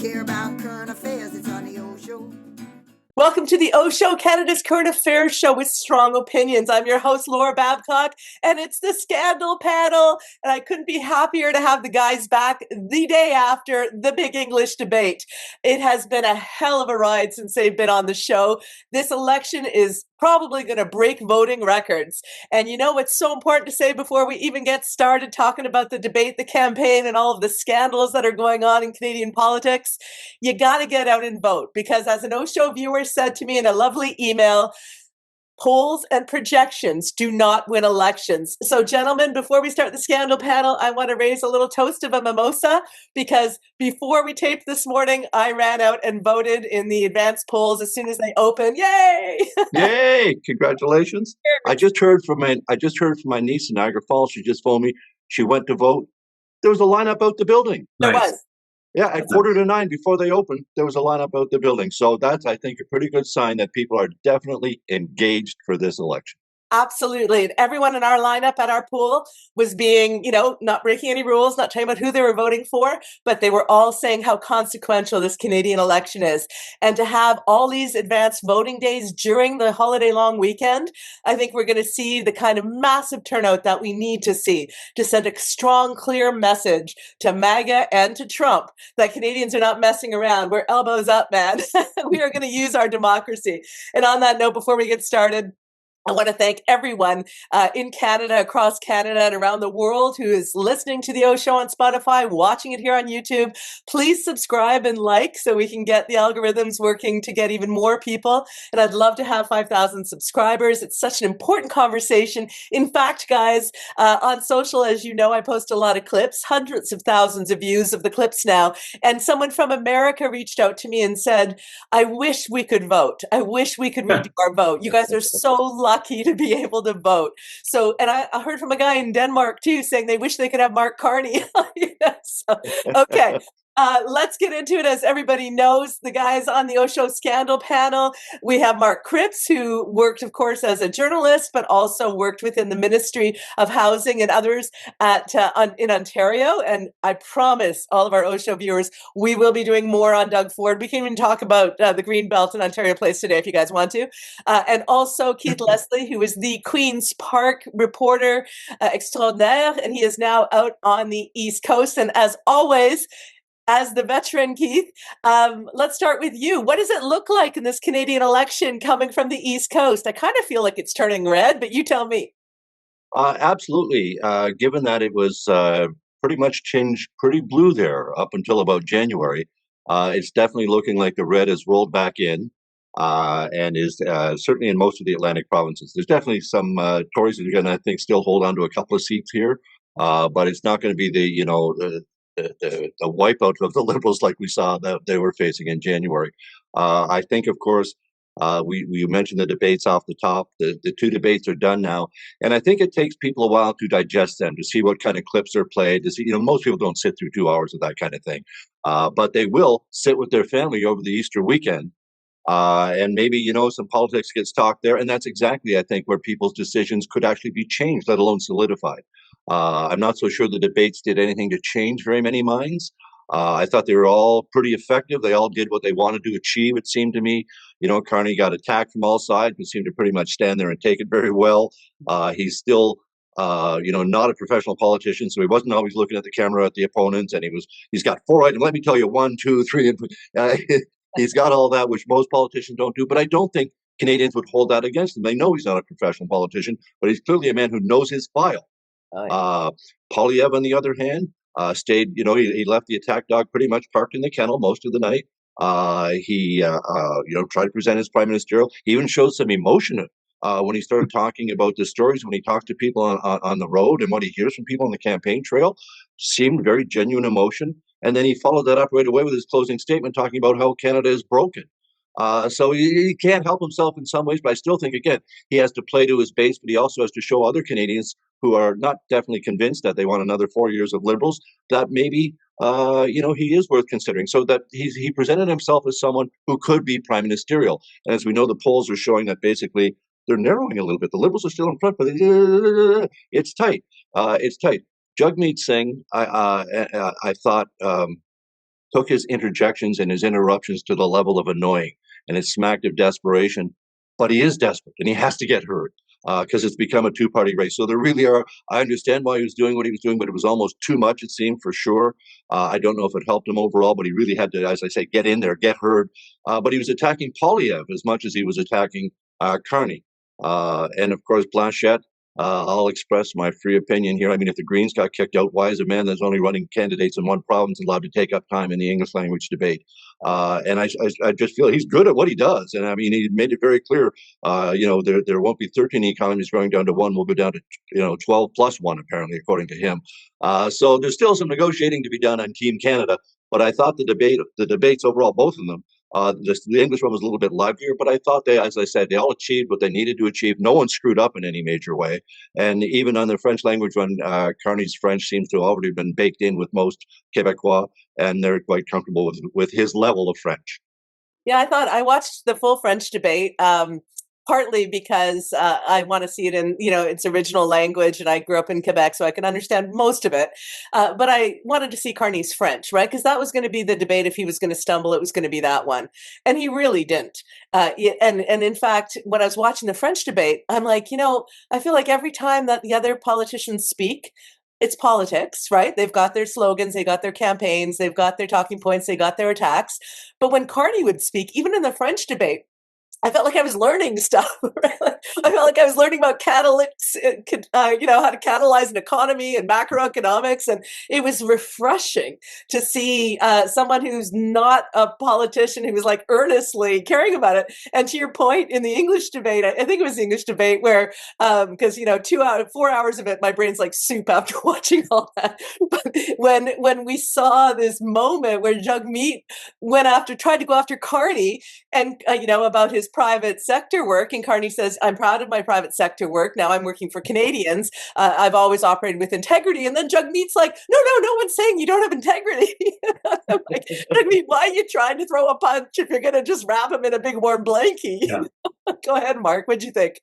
care about current affairs, it's on the OShow. Welcome to the OShow, Canada's current affairs show with strong opinions. I'm your host, Laura Babcock, and it's the Scandal Panel. And I couldn't be happier to have the guys back the day after the big English debate. It has been a hell of a ride since they've been on the show. This election is probably going to break voting records. And you know what's so important to say before we even get started talking about the debate, the campaign, and all of the scandals that are going on in Canadian politics? You got to get out and vote, because as an OShow viewer said to me in a lovely email, polls and projections do not win elections. So, gentlemen, before we start the Scandal Panel, I want to raise a little toast of a mimosa, because before we taped this morning, I ran out and voted in the advanced polls as soon as they opened. Yay! Yay! Congratulations! I just heard from my niece in Niagara Falls. She just phoned me. She went to vote. There was a lineup out the building. There was. Yeah, at 8:45 before they opened, there was a lineup out the building. So that's, I think, a pretty good sign that people are definitely engaged for this election. Absolutely. And everyone in our lineup at our pool was being, not breaking any rules, not talking about who they were voting for, but they were all saying how consequential this Canadian election is. And to have all these advanced voting days during the holiday long weekend, I think we're going to see the kind of massive turnout that we need to see to send a strong, clear message to MAGA and to Trump that Canadians are not messing around. We're elbows up, man. We are going to use our democracy. And on that note, before we get started, I want to thank everyone in Canada, across Canada, and around the world who is listening to the OShow on Spotify, watching it here on YouTube. Please subscribe and like so we can get the algorithms working to get even more people. And I'd love to have 5,000 subscribers. It's such an important conversation. In fact, guys, on social, as you know, I post a lot of clips, hundreds of thousands of views of the clips now. And someone from America reached out to me and said, I wish we could vote. I wish we could redo our vote. You guys are so lucky to be able to vote. So, and I heard from a guy in Denmark too saying they wish they could have Mark Carney. Okay. Let's get into it. As everybody knows, the guys on the OShow Scandal Panel, we have Mark Cripps, who worked, of course, as a journalist, but also worked within the Ministry of Housing and others in Ontario. And I promise all of our OShow viewers, we will be doing more on Doug Ford. We can even talk about the Green Belt in Ontario Place today if you guys want to. And also Keith Leslie, who is the Queen's Park reporter extraordinaire, and he is now out on the East Coast. And as always, as the veteran, Keith, let's start with you. What does it look like in this Canadian election coming from the East Coast? I kind of feel like it's turning red, but you tell me. Absolutely. Given that it was pretty much tinged pretty blue there up until about January, it's definitely looking like the red has rolled back in and is certainly in most of the Atlantic provinces. There's definitely some Tories that are going to, I think, still hold on to a couple of seats here, but it's not going to be the wipeout of the Liberals like we saw that they were facing in January. I think, of course, we mentioned the debates off the top. The two debates are done now, and I think it takes people a while to digest them, to see what kind of clips are played. To see, most people don't sit through 2 hours of that kind of thing, but they will sit with their family over the Easter weekend. And maybe, some politics gets talked there. And that's exactly, I think, where people's decisions could actually be changed, let alone solidified. I'm not so sure the debates did anything to change very many minds. I thought they were all pretty effective. They all did what they wanted to achieve, it seemed to me. Carney got attacked from all sides, but seemed to pretty much stand there and take it very well. He's still not a professional politician, so he wasn't always looking at the camera at the opponents, and he's got 4 items. Let me tell you, 1, 2, 3. He's got all that, which most politicians don't do, but I don't think Canadians would hold that against him. They know he's not a professional politician, but he's clearly a man who knows his file. Poilievre, on the other hand, stayed, he left the attack dog pretty much parked in the kennel most of the night. He tried to present his prime ministerial. He even showed some emotion when he started talking about the stories, when he talks to people on the road and what he hears from people on the campaign trail. Seemed very genuine emotion. And then he followed that up right away with his closing statement, talking about how Canada is broken. So he can't help himself in some ways, but I still think, again, he has to play to his base, but he also has to show other Canadians who are not definitely convinced that they want another 4 years of Liberals, that maybe, he is worth considering. So that he presented himself as someone who could be prime ministerial. And as we know, the polls are showing that basically they're narrowing a little bit. The Liberals are still in front, but it's tight. It's tight. Jagmeet Singh, I thought took his interjections and his interruptions to the level of annoying, and it smacked of desperation. But he is desperate, and he has to get heard because it's become a two-party race. So there really are. I understand why he was doing what he was doing, but it was almost too much, it seemed, for sure. I don't know if it helped him overall, but he really had to, as I say, get in there, get heard. But he was attacking Poilievre as much as he was attacking Carney. And of course, Blanchette, I'll express my free opinion here. I mean, if the Greens got kicked out, why is a man that's only running candidates in one province allowed to take up time in the English language debate? And I just feel he's good at what he does. And I mean, he made it very clear, there won't be 13 economies going down to one. We'll go down to, 12 plus one, apparently, according to him. So there's still some negotiating to be done on Team Canada. But I thought the debates overall, both of them, the English one was a little bit livelier, but I thought they, as I said, they all achieved what they needed to achieve. No one screwed up in any major way. And even on the French language one, Carney's French seems to have already been baked in with most Quebecois, and they're quite comfortable with his level of French. Yeah, I watched the full French debate. Partly because I want to see it in, its original language, and I grew up in Quebec, so I can understand most of it. But I wanted to see Carney's French, right? Because that was going to be the debate. If he was going to stumble, it was going to be that one, and he really didn't. And in fact, when I was watching the French debate, I'm like, I feel like every time that the other politicians speak, it's politics, right? They've got their slogans, they got their campaigns, they've got their talking points, they got their attacks. But when Carney would speak, even in the French debate, I felt like I was learning stuff. Right? I felt like I was learning about catalytics, how to catalyze an economy and macroeconomics. And it was refreshing to see someone who's not a politician who was like earnestly caring about it. And to your point, in the English debate, I think it was the English debate where, because 4 hours of it, my brain's like soup after watching all that. But when we saw this moment where Jagmeet tried to go after Carney, and about his private sector work, and Carney says, "I'm proud of my private sector work. Now I'm working for Canadians. I've always operated with integrity." And then Jagmeet's like, "No one's saying you don't have integrity." I'm like, Jagmeet, why are you trying to throw a punch if you're going to just wrap him in a big warm blankie? Yeah. Go ahead, Mark. What'd you think?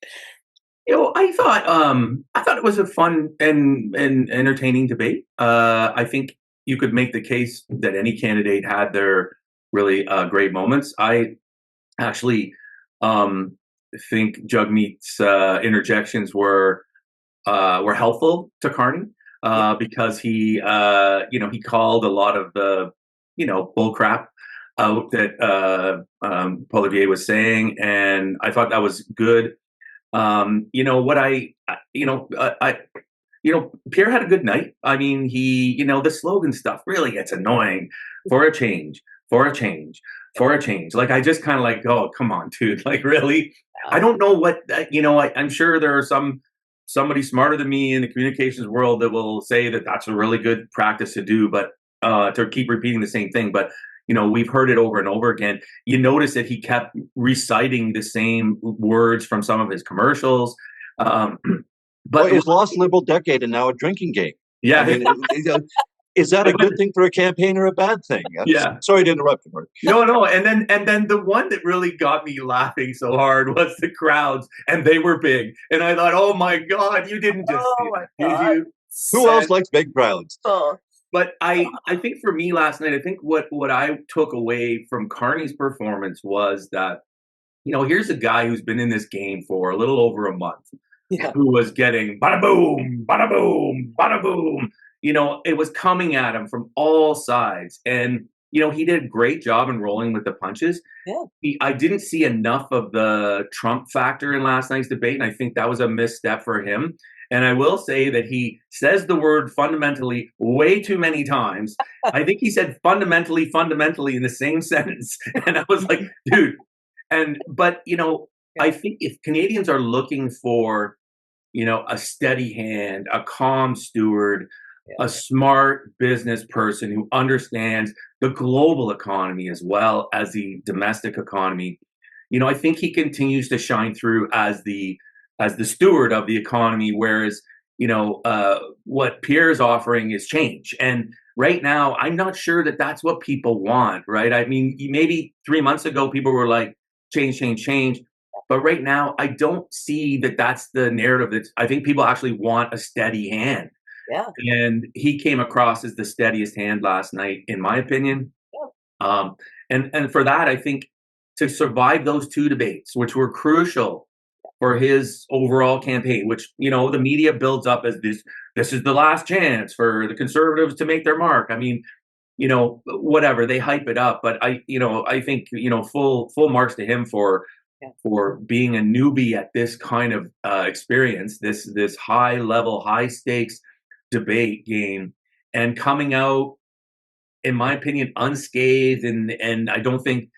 I thought it was a fun and entertaining debate. I think you could make the case that any candidate had their really great moments. I actually think Jagmeet's interjections were helpful to Carney because he called a lot of the bull crap out that Poilievre was saying, and I thought that was good. Pierre had a good night. I mean, the slogan stuff really gets annoying. For a change, for a change, for a change. Like, I just kind of like, oh, come on, dude. Like, really? I don't know what, I'm sure there are somebody smarter than me in the communications world that will say that that's a really good practice to do, but to keep repeating the same thing. But, we've heard it over and over again. You notice that he kept reciting the same words from some of his commercials. But his lost liberal decade and now a drinking game. Yeah. I mean, is that a good thing for a campaign or a bad thing? Yeah. Sorry to interrupt you, Mark. No. And then the one that really got me laughing so hard was the crowds, and they were big. And I thought, oh my God, you didn't just Who else likes big crowds? Oh. But I think for me last night, I think what I took away from Carney's performance was that, here's a guy who's been in this game for a little over a month, who was getting bada boom, bada boom, bada boom. It was coming at him from all sides. And, he did a great job in rolling with the punches. Yeah. I didn't see enough of the Trump factor in last night's debate, and I think that was a misstep for him. And I will say that he says the word fundamentally way too many times. I think he said fundamentally in the same sentence. And I was like, dude. But I think if Canadians are looking for, a steady hand, a calm steward, a smart business person who understands the global economy as well as the domestic economy, I think he continues to shine through as the steward of the economy, whereas, what Pierre's offering is change. And right now, I'm not sure that that's what people want, right? I mean, maybe 3 months ago, people were like, change. But right now, I don't see that that's the narrative. I think people actually want a steady hand. Yeah. And he came across as the steadiest hand last night, in my opinion. Yeah, And for that, I think to survive those two debates, which were crucial for his overall campaign, which, you know, the media builds up as this is the last chance for the Conservatives to make their mark. I mean, you know, whatever, they hype it up, but I think, you know, full marks to him for being a newbie at this kind of experience, this high level, high stakes debate game, and coming out, in my opinion, unscathed. And I don't think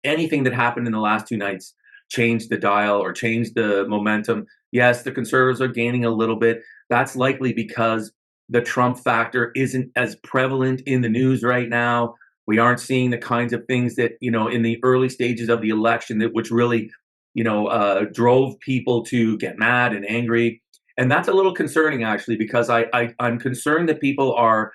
anything that happened in the last two nights changed the dial or changed the momentum. Yes, the Conservatives are gaining a little bit. That's likely because the Trump factor isn't as prevalent in the news right now. We aren't seeing the kinds of things that, you know, in the early stages of the election, which really, you know, drove people to get mad and angry. And that's a little concerning, actually, because I'm concerned that people are,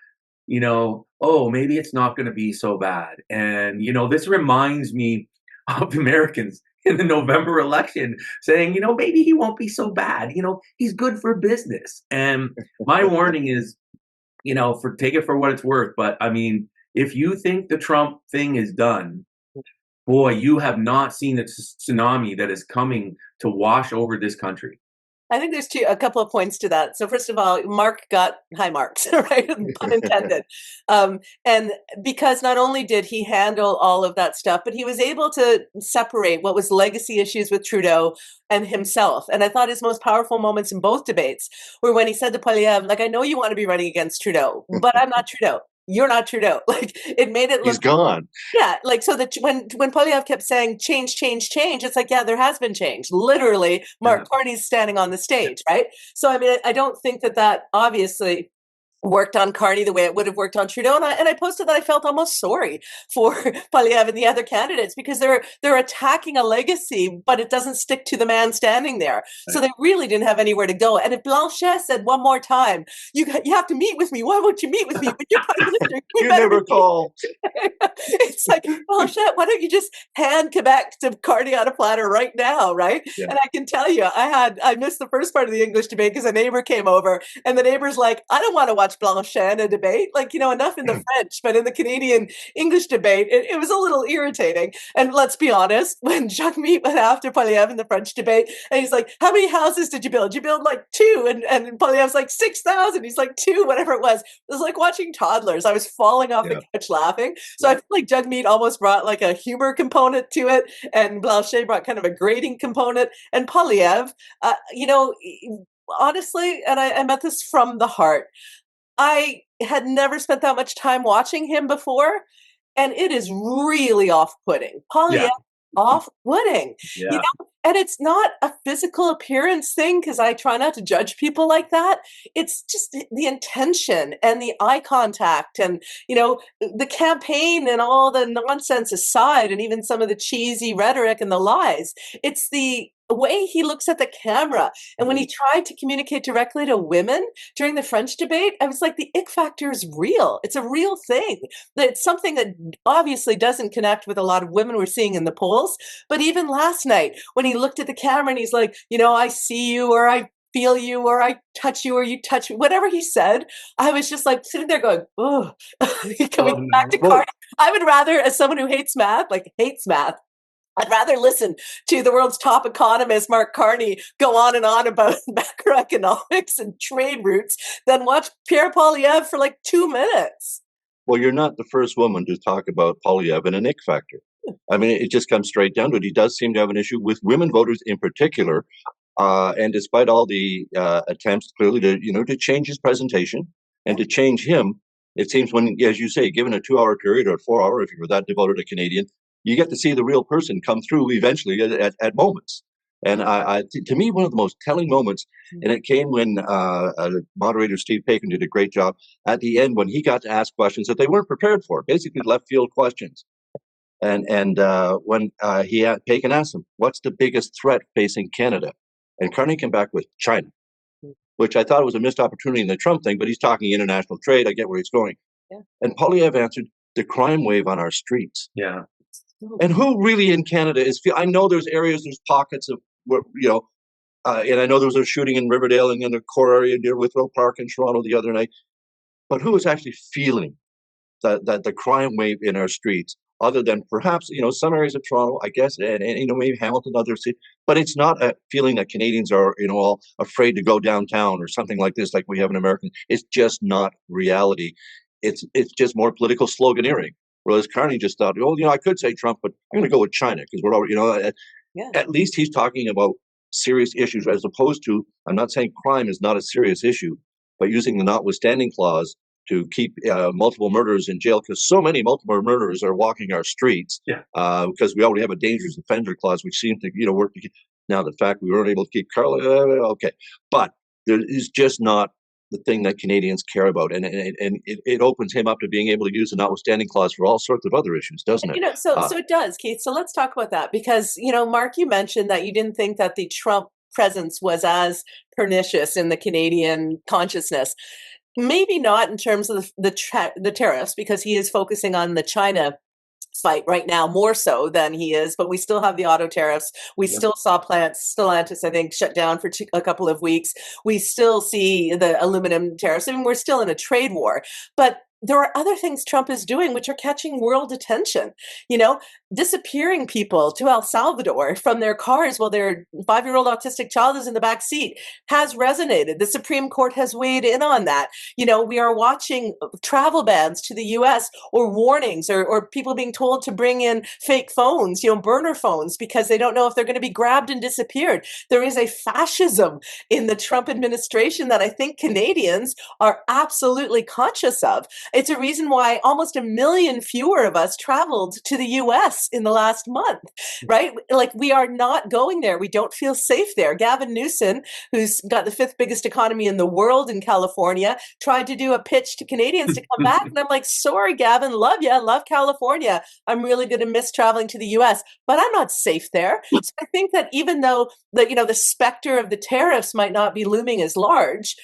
you know, oh, maybe it's not going to be so bad. And, you know, this reminds me of Americans in the November election saying, you know, maybe he won't be so bad. You know, he's good for business. And my warning is, you know, take it for what it's worth. But I mean, if you think the Trump thing is done, boy, you have not seen the tsunami that is coming to wash over this country. I think there's a couple of points to that. So first of all, Mark got high marks, right? Pun intended. And because not only did he handle all of that stuff, but he was able to separate what was legacy issues with Trudeau and himself. And I thought his most powerful moments in both debates were when he said to Poilievre, like, I know you want to be running against Trudeau, but I'm not Trudeau. You're not Trudeau. Like, it made it look. He's gone. Yeah, like, so that when Poilievre kept saying change, change, change, it's like, yeah, there has been change. Literally, Mark Carney's standing on the stage, right? So I mean, I don't think that obviously worked on Carney the way it would have worked on Trudeau. And I posted that I felt almost sorry for Poilievre and the other candidates because they're attacking a legacy, but it doesn't stick to the man standing there. So they really didn't have anywhere to go. And if Blanchet said one more time, you have to meet with me. Why won't you meet with me? When you're Prime Minister, You never call. It's like, Blanchet, why don't you just hand Quebec to Carney on a platter right now, right? Yeah. And I can tell you, I missed the first part of the English debate because a neighbor came over and the neighbor's like, I don't want to watch Blanchet in a debate, like, you know, enough in the French, but in the Canadian English debate, it was a little irritating. And let's be honest, when Jagmeet went after Poilievre in the French debate, and he's like, how many houses did you build? You build like 2. And Poilievre's like 6,000. He's like 2, whatever it was. It was like watching toddlers. I was falling off the couch laughing. So I feel like Jagmeet almost brought like a humor component to it, and Blanchet brought kind of a grading component. And Poilievre, you know, honestly, and I meant this from the heart, I had never spent that much time watching him before, and it is really off-putting. Poilievre, off-putting. Yeah. You know, and it's not a physical appearance thing because I try not to judge people like that. It's just the intention and the eye contact and, you know, the campaign and all the nonsense aside, and even some of the cheesy rhetoric and the lies. It's the way he looks at the camera. And when he tried to communicate directly to women during the French debate, I was like, the ick factor is real. It's a real thing. It's something that obviously doesn't connect with a lot of women we're seeing in the polls. But even last night, when he looked at the camera and he's like, you know, I see you, or I feel you, or I touch you, or you touch me, whatever he said, I was just like sitting there going, oh, coming back to Carney. I would rather, as someone who hates math, I'd rather listen to the world's top economist, Mark Carney, go on about macroeconomics and trade routes than watch Pierre Poilievre for like 2 minutes. Well, you're not the first woman to talk about Poilievre and an ick factor. I mean, it just comes straight down to it. He does seem to have an issue with women voters in particular. And despite all the attempts clearly to change his presentation and to change him, it seems when, as you say, given a 2-hour period or a 4-hour, if you were that devoted a Canadian, you get to see the real person come through eventually at moments. And to me, one of the most telling moments, and it came when moderator Steve Paikin did a great job at the end when he got to ask questions that they weren't prepared for, basically left field questions. And when Paikin asked him, what's the biggest threat facing Canada? And Carney came back with China, which I thought was a missed opportunity in the Trump thing, but he's talking international trade. I get where he's going. Yeah. And Poilievre answered, the crime wave on our streets. Yeah. And who really in Canada is, I know there's areas, there's pockets of, and I know there was a shooting in Riverdale and in the core area near Withrow Park in Toronto the other night, but who is actually feeling that the crime wave in our streets? other than perhaps, some areas of Toronto, I guess, and maybe Hamilton, other cities. But it's not a feeling that Canadians are, all afraid to go downtown or something like this, like we have in America. It's just not reality. It's just more political sloganeering. Whereas Carney just thought, I could say Trump, but I'm going to go with China because we're already, Yeah. at least he's talking about serious issues as opposed to, I'm not saying crime is not a serious issue, but using the notwithstanding clause to keep multiple murderers in jail because so many multiple murderers are walking our streets. Yeah. Because we already have a dangerous offender clause, which seems to, work. Now, the fact we weren't able to keep Carla, okay. But there is just not the thing that Canadians care about. And it opens him up to being able to use the notwithstanding clause for all sorts of other issues, doesn't it? So it does, Keith. So let's talk about that because, Mark, you mentioned that you didn't think that the Trump presence was as pernicious in the Canadian consciousness. Maybe not in terms of the tariffs, because he is focusing on the China fight right now more so than he is, but we still have the auto tariffs. We still saw Stellantis, I think, shut down for a couple of weeks. We still see the aluminum tariffs. I mean, we're still in a trade war, but there are other things Trump is doing which are catching world attention. Disappearing people to El Salvador from their cars while their 5-year-old autistic child is in the back seat has resonated. The Supreme Court has weighed in on that. We are watching travel bans to the U.S. or warnings or people being told to bring in fake phones, burner phones, because they don't know if they're going to be grabbed and disappeared. There is a fascism in the Trump administration that I think Canadians are absolutely conscious of. It's a reason why almost 1 million fewer of us traveled to the U.S. in the last month, right? Like, we are not going there. We don't feel safe there. Gavin Newsom, who's got the 5th biggest economy in the world in California, tried to do a pitch to Canadians to come back. And I'm like, sorry, Gavin, love you. Love California. I'm really going to miss traveling to the U.S., but I'm not safe there. So I think that even though the specter of the tariffs might not be looming as large,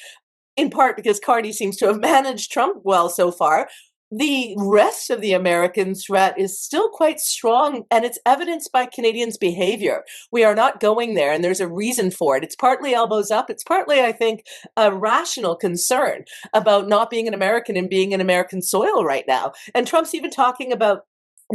in part because Carney seems to have managed Trump well so far, the rest of the American threat is still quite strong, and it's evidenced by Canadians' behavior. We are not going there, and there's a reason for it. It's partly elbows up. It's partly, I think, a rational concern about not being an American and being in American soil right now. And Trump's even talking about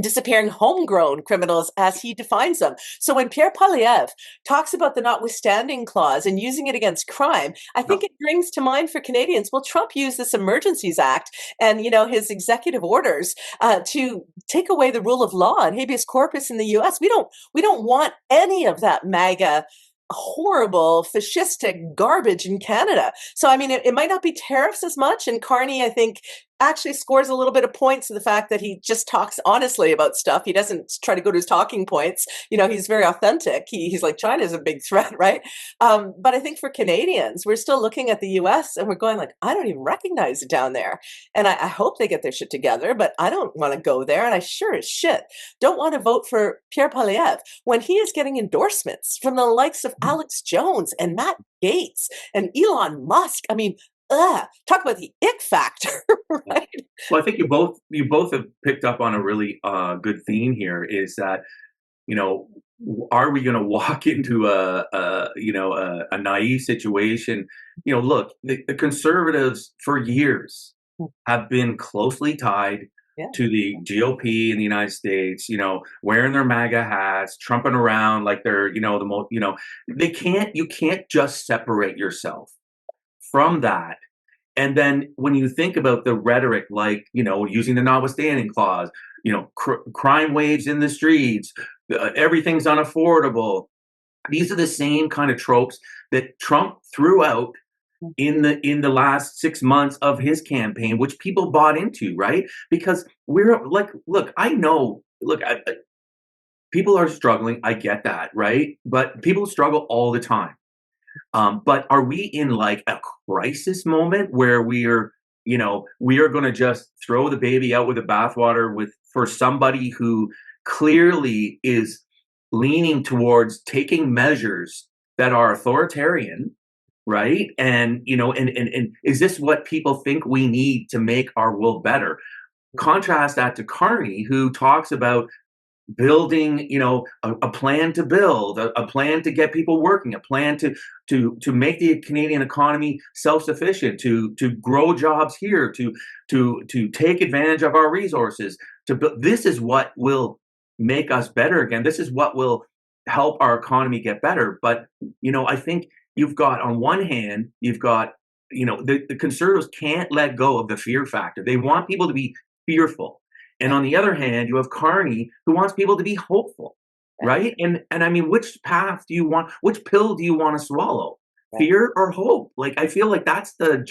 disappearing homegrown criminals as he defines them. So when Pierre Poilievre talks about the notwithstanding clause and using it against crime, I think it brings to mind for Canadians, well, Trump used this Emergencies Act and, his executive orders to take away the rule of law and habeas corpus in the U.S. We don't want any of that MAGA horrible fascistic garbage in Canada. So, I mean, it might not be tariffs as much. And Carney, I think, actually scores a little bit of points to the fact that he just talks honestly about stuff. He doesn't try to go to his talking points. He's very authentic. He's like, China's a big threat, right? But I think for Canadians, we're still looking at the U.S. and we're going like, I don't even recognize it down there. And I hope they get their shit together, but I don't want to go there. And I sure as shit don't want to vote for Pierre Poilievre when he is getting endorsements from the likes of Alex Jones and Matt Gaetz and Elon Musk. I mean, talk about the ick factor, right? Well, I think you both have picked up on a really good theme here. Is that are we going to walk into a naive situation? Look, the Conservatives for years have been closely tied to the GOP in the United States, wearing their MAGA hats, trumping around like they're, the most, you can't just separate yourself from that. And then when you think about the rhetoric, like, using the notwithstanding clause, crime waves in the streets, everything's unaffordable. These are the same kind of tropes that Trump threw out in the last 6 months of his campaign, which people bought into, right? Because we're like, look, I know, people are struggling. I get that, right? But people struggle all the time. But are we in like a crisis moment where we are going to just throw the baby out with the bathwater for somebody who clearly is leaning towards taking measures that are authoritarian, right? And and is this what people think we need to make our world better? Contrast that to Carney, who talks about building, a plan to build, a plan to get people working, a plan to make the Canadian economy self-sufficient, to grow jobs here, to take advantage of our resources, to build. This is what will make us better again. This is what will help our economy get better. But, I think you've got, on one hand, you've got, the Conservatives can't let go of the fear factor. They want people to be fearful. And on the other hand, you have Carney, who wants people to be hopeful, right? And I mean, which path do you want? Which pill do you want to swallow? Fear or hope? Like, I feel like that's the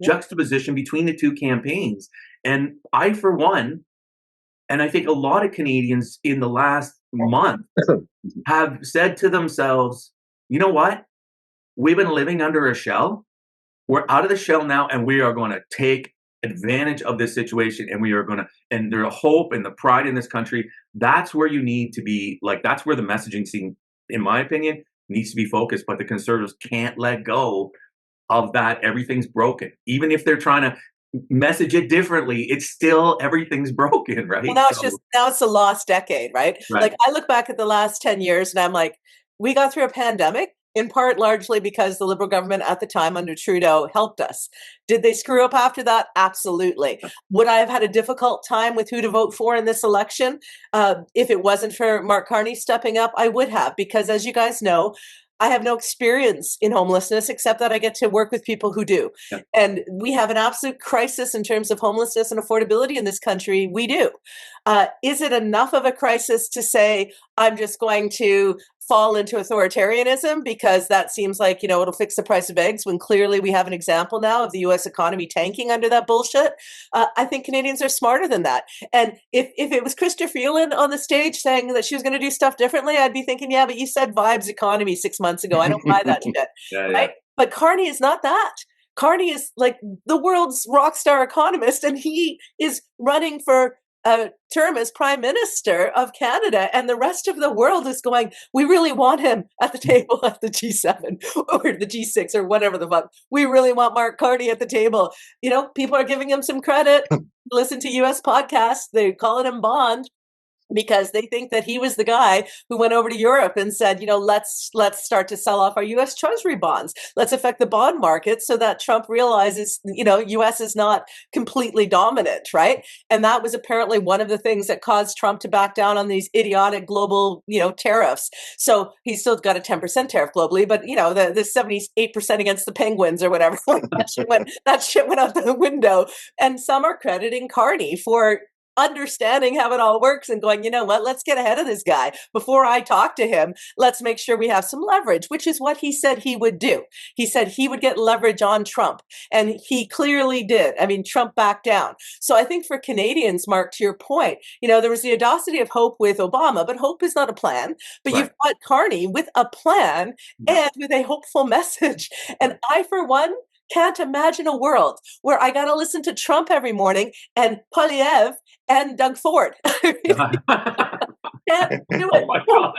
juxtaposition between the two campaigns. And I, for one, and I think a lot of Canadians in the last month have said to themselves, you know what? We've been living under a shell. We're out of the shell now, and we are going to take advantage of this situation, and we are going to, and there's hope and the pride in this country. That's where you need to be. Like, that's where the messaging scene, in my opinion, needs to be focused. But the Conservatives can't let go of that. Everything's broken. Even if they're trying to message it differently, it's still, everything's broken, right? Well, now it's a lost decade, right? Like, I look back at the last 10 years and I'm like, we got through a pandemic, in part largely because the Liberal government at the time under Trudeau helped us. Did they screw up after that? Absolutely. Would I have had a difficult time with who to vote for in this election? If it wasn't for Mark Carney stepping up, I would have, because as you guys know, I have no experience in homelessness except that I get to work with people who do. Yeah. And we have an absolute crisis in terms of homelessness and affordability in this country. We do. Is it enough of a crisis to say, I'm just going to fall into authoritarianism because that seems like, it'll fix the price of eggs, when clearly we have an example now of the US economy tanking under that bullshit? I think Canadians are smarter than that. And if it was Chrystia Freeland on the stage saying that she was going to do stuff differently, I'd be thinking, yeah, but you said vibes economy 6 months ago. I don't buy that shit. Right? But Carney is not that. Carney is like the world's rock star economist, and he is running for a term as Prime Minister of Canada, and the rest of the world is going, we really want him at the table at the G7 or the G6 or whatever the fuck. We really want Mark Carney at the table. People are giving him some credit. Listen to US podcasts. They call it him Bond, because they think that he was the guy who went over to Europe and said, let's start to sell off our U.S. Treasury bonds. Let's affect the bond market so that Trump realizes, U.S. is not completely dominant, right? And that was apparently one of the things that caused Trump to back down on these idiotic global, tariffs. So he's still got a 10% tariff globally, but, the 78% against the penguins or whatever, that shit went out the window. And some are crediting Carney for understanding how it all works and going, you know what, let's get ahead of this guy. Before I talk to him, let's make sure we have some leverage, which is what he said he would do. He said he would get leverage on Trump, and he clearly did. I mean, Trump backed down. So I think for Canadians, Mark, to your point, there was the audacity of hope with Obama, but hope is not a plan. But You've got Carney with a plan and with a hopeful message. And I, for one, can't imagine a world where I got to listen to Trump every morning and Poilievre and Doug Ford. Can't do it. Oh my God.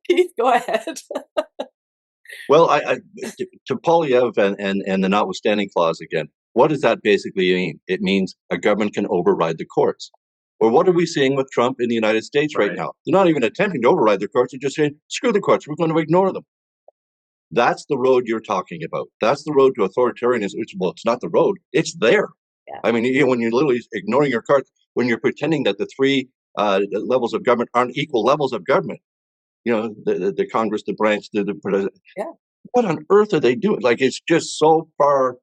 Keith, go ahead. Well, to Poilievre and the notwithstanding clause again, what does that basically mean? It means a government can override the courts. Or what are we seeing with Trump in the United States right now? They're not even attempting to override the courts. They're just saying, screw the courts. We're going to ignore them. That's the road you're talking about. That's the road to authoritarianism. Well, it's not the road. It's there. Yeah. I mean, when you're literally ignoring your cards, when you're pretending that the three levels of government aren't equal levels of government, the Congress, the branch, the president. Yeah. What on earth are they doing? Like, it's just so far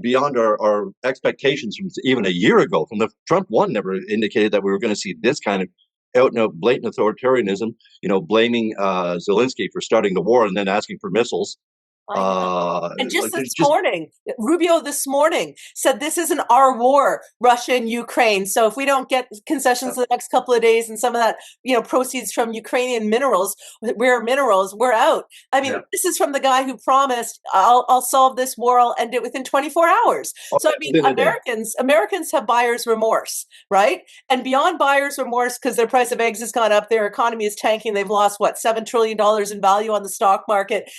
beyond our expectations from even a year ago. From the Trump one never indicated that we were going to see this kind of out and out blatant authoritarianism, blaming Zelensky for starting the war and then asking for missiles. And morning, Rubio this morning said this isn't our war, Russia and Ukraine. So if we don't get concessions the next couple of days and some of that, proceeds from Ukrainian minerals, we're out. I mean, This is from the guy who promised, I'll solve this war, I'll end it within 24 hours. So I mean, Americans have buyer's remorse, right? And beyond buyer's remorse, because their price of eggs has gone up, their economy is tanking, they've lost, $7 trillion in value on the stock market.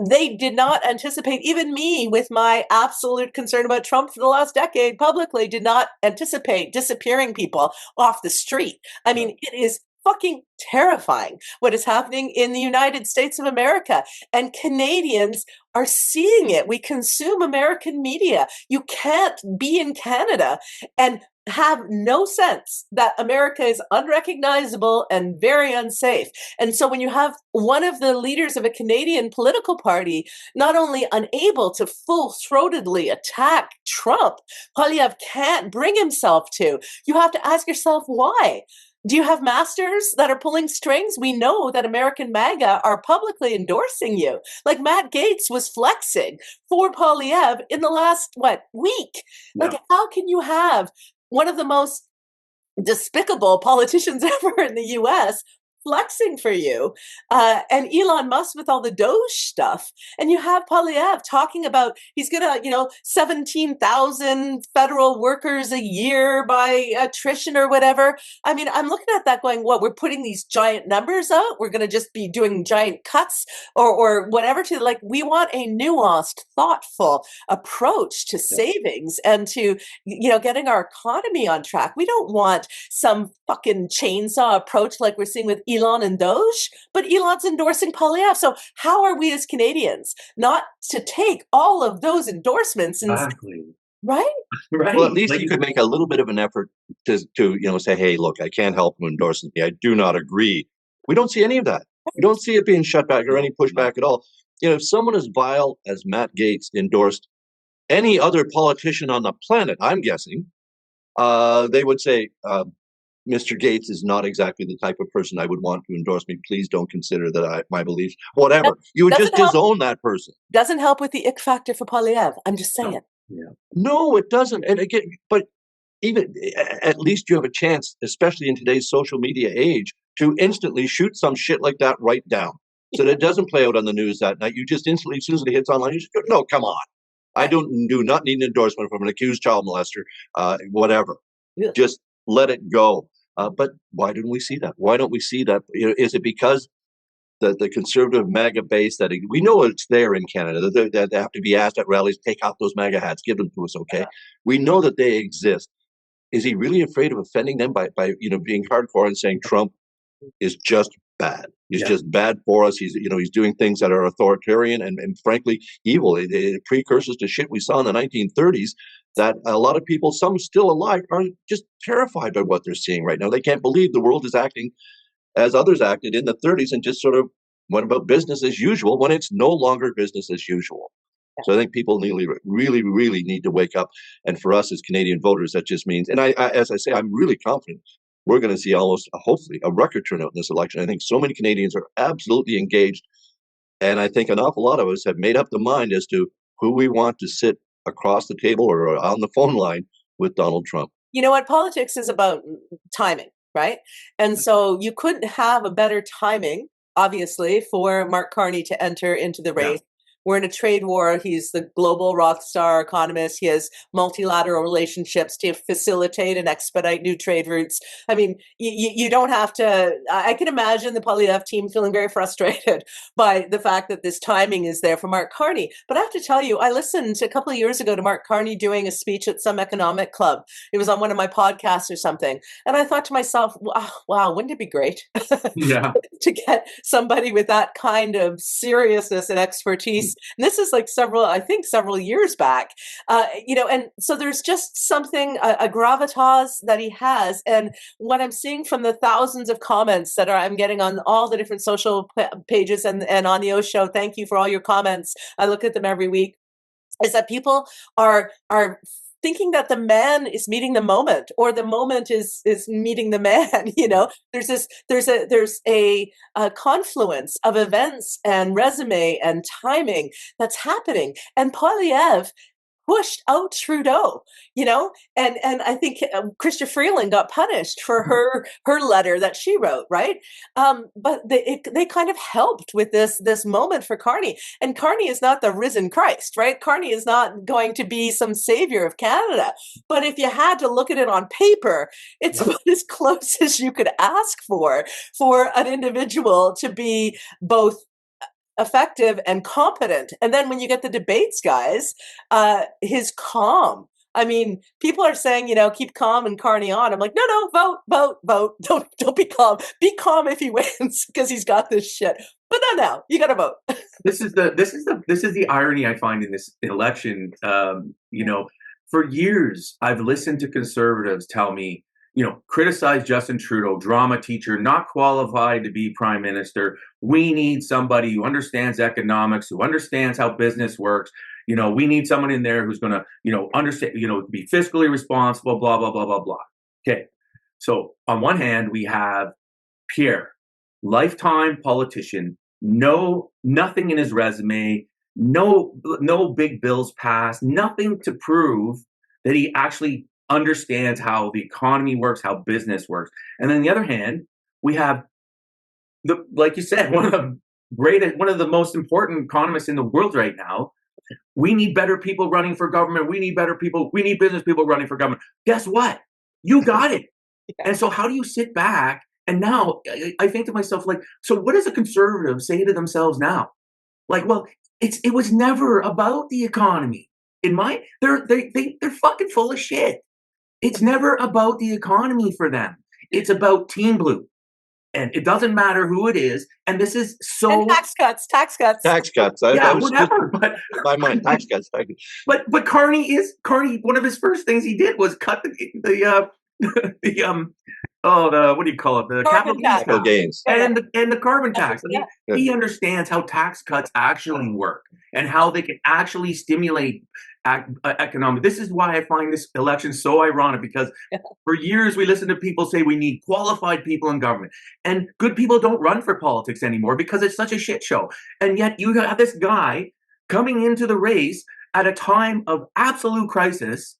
They did not anticipate, even me with my absolute concern about Trump for the last decade publicly, did not anticipate disappearing people off the street. I mean, it is fucking terrifying what is happening in the United States of America. And Canadians are seeing it. We consume American media. You can't be in Canada and have no sense that America is unrecognizable and very unsafe. And so when you have one of the leaders of a Canadian political party not only unable to full-throatedly attack Trump, Poilievre can't bring himself to, you have to ask yourself why. Do you have masters that are pulling strings? We know that American MAGA are publicly endorsing you. Like Matt Gaetz was flexing for Poilievre in the last, week? Yeah. Like, how can you have one of the most despicable politicians ever in the US flexing for you, and Elon Musk with all the Doge stuff, and you have Poilievre talking about he's gonna, 17,000 federal workers a year by attrition or whatever. I mean, I'm looking at that going, what, we're putting these giant numbers out? We're gonna just be doing giant cuts or whatever to, like, we want a nuanced, thoughtful approach to savings and to, getting our economy on track. We don't want some fucking chainsaw approach like we're seeing with Elon and Doge, but Elon's endorsing Poilievre. So how are we as Canadians not to take all of those endorsements and Exactly. right? Right. Well, at least you could make a little bit of an effort to say, hey, look, I can't help who endorses me. I do not agree. We don't see any of that. We don't see it being shut back or any pushback at all. If someone as vile as Matt Gaetz endorsed any other politician on the planet, I'm guessing, they would say, Mr. Gaetz is not exactly the type of person I would want to endorse me. Please don't consider that my beliefs, whatever. You would just disown that person. Doesn't help with the ick factor for Poilievre. I'm just saying. No, it doesn't. And again, but even at least you have a chance, especially in today's social media age, to instantly shoot some shit like that right down, so that it doesn't play out on the news that night. You just instantly, as soon as it hits online, you just go, no, come on. I do not need an endorsement from an accused child molester, whatever. Yeah. Just let it go. But why didn't we see that? Why don't we see that? Is it because the conservative MAGA base that we know it's there in Canada? That they have to be asked at rallies, take off those MAGA hats, give them to us, okay? We know that they exist. Is he really afraid of offending them by being hardcore and saying Trump is just bad? He's just bad for us. He's doing things that are authoritarian and frankly evil. Precursors to shit we saw in the 1930s. That a lot of people, some still alive, are just terrified by what they're seeing right now. They can't believe the world is acting as others acted in the 30s and just sort of went about business as usual when it's no longer business as usual. So I think people really, really need to wake up. And for us as Canadian voters, that just means, and I as I say, I'm really confident we're going to see hopefully, a record turnout in this election. I think so many Canadians are absolutely engaged. And I think an awful lot of us have made up the mind as to who we want to sit across the table or on the phone line with Donald Trump. You know what? Politics is about timing, right? And so you couldn't have a better timing, obviously, for Mark Carney to enter into the race. We're in a trade war. He's the global rock star economist. He has multilateral relationships to facilitate and expedite new trade routes. I mean, you don't have to. I can imagine the Poilievre team feeling very frustrated by the fact that this timing is there for Mark Carney. But I have to tell you, I listened a couple of years ago to Mark Carney doing a speech at some economic club. It was on one of my podcasts or something. And I thought to myself, wow, wouldn't it be great to get somebody with that kind of seriousness and expertise? And this is like several years back, and so there's just something, a gravitas that he has. And what I'm seeing from the thousands of comments that I'm getting on all the different social pages and on the OShow, thank you for all your comments. I look at them every week, is that people are thinking that the man is meeting the moment, or the moment is meeting the man. There's a confluence of events and resume and timing that's happening. And Poilievre pushed out Trudeau, and I think Chrystia Freeland got punished for her letter that she wrote, right? But they kind of helped with this moment for Carney. And Carney is not the risen Christ, right? Carney is not going to be some savior of Canada. But if you had to look at it on paper, it's about as close as you could ask for an individual to be both effective and competent. And then when you get the debates, guys, his calm I mean, people are saying, keep calm and Carney on. I'm like, no, vote, vote, vote. Don't be calm. Be calm if he wins because he's got this shit. But no, you got to vote. This is the irony I find in this election. For years I've listened to conservatives tell me, criticize Justin Trudeau, drama teacher, not qualified to be prime minister. We need somebody who understands economics, who understands how business works. We need someone in there who's going to, understand, be fiscally responsible, blah, blah, blah, blah, blah. Okay. So on one hand, we have Pierre, lifetime politician, nothing in his resume, no big bills passed, nothing to prove that he actually understands how the economy works, how business works. And then on the other hand, we have like you said, one of the most important economists in the world right now. We need better people running for government. We need business people running for government. Guess what? You got it. Yeah. And so how do you sit back? And now I think to myself, like, so what does a conservative say to themselves now? Like, well, it was never about the economy. They're fucking full of shit. It's never about the economy for them. It's about Team Blue. And it doesn't matter who it is. And this is so... And tax cuts. Whatever. But my mind, tax cuts. But Carney, one of his first things he did was cut what do you call it? The capital gains. And the carbon tax. I mean, he understands how tax cuts actually work and how they can actually stimulate economic. This is why I find this election so ironic, because for years we listened to people say we need qualified people in government, and good people don't run for politics anymore because it's such a shit show. And yet you have this guy coming into the race at a time of absolute crisis,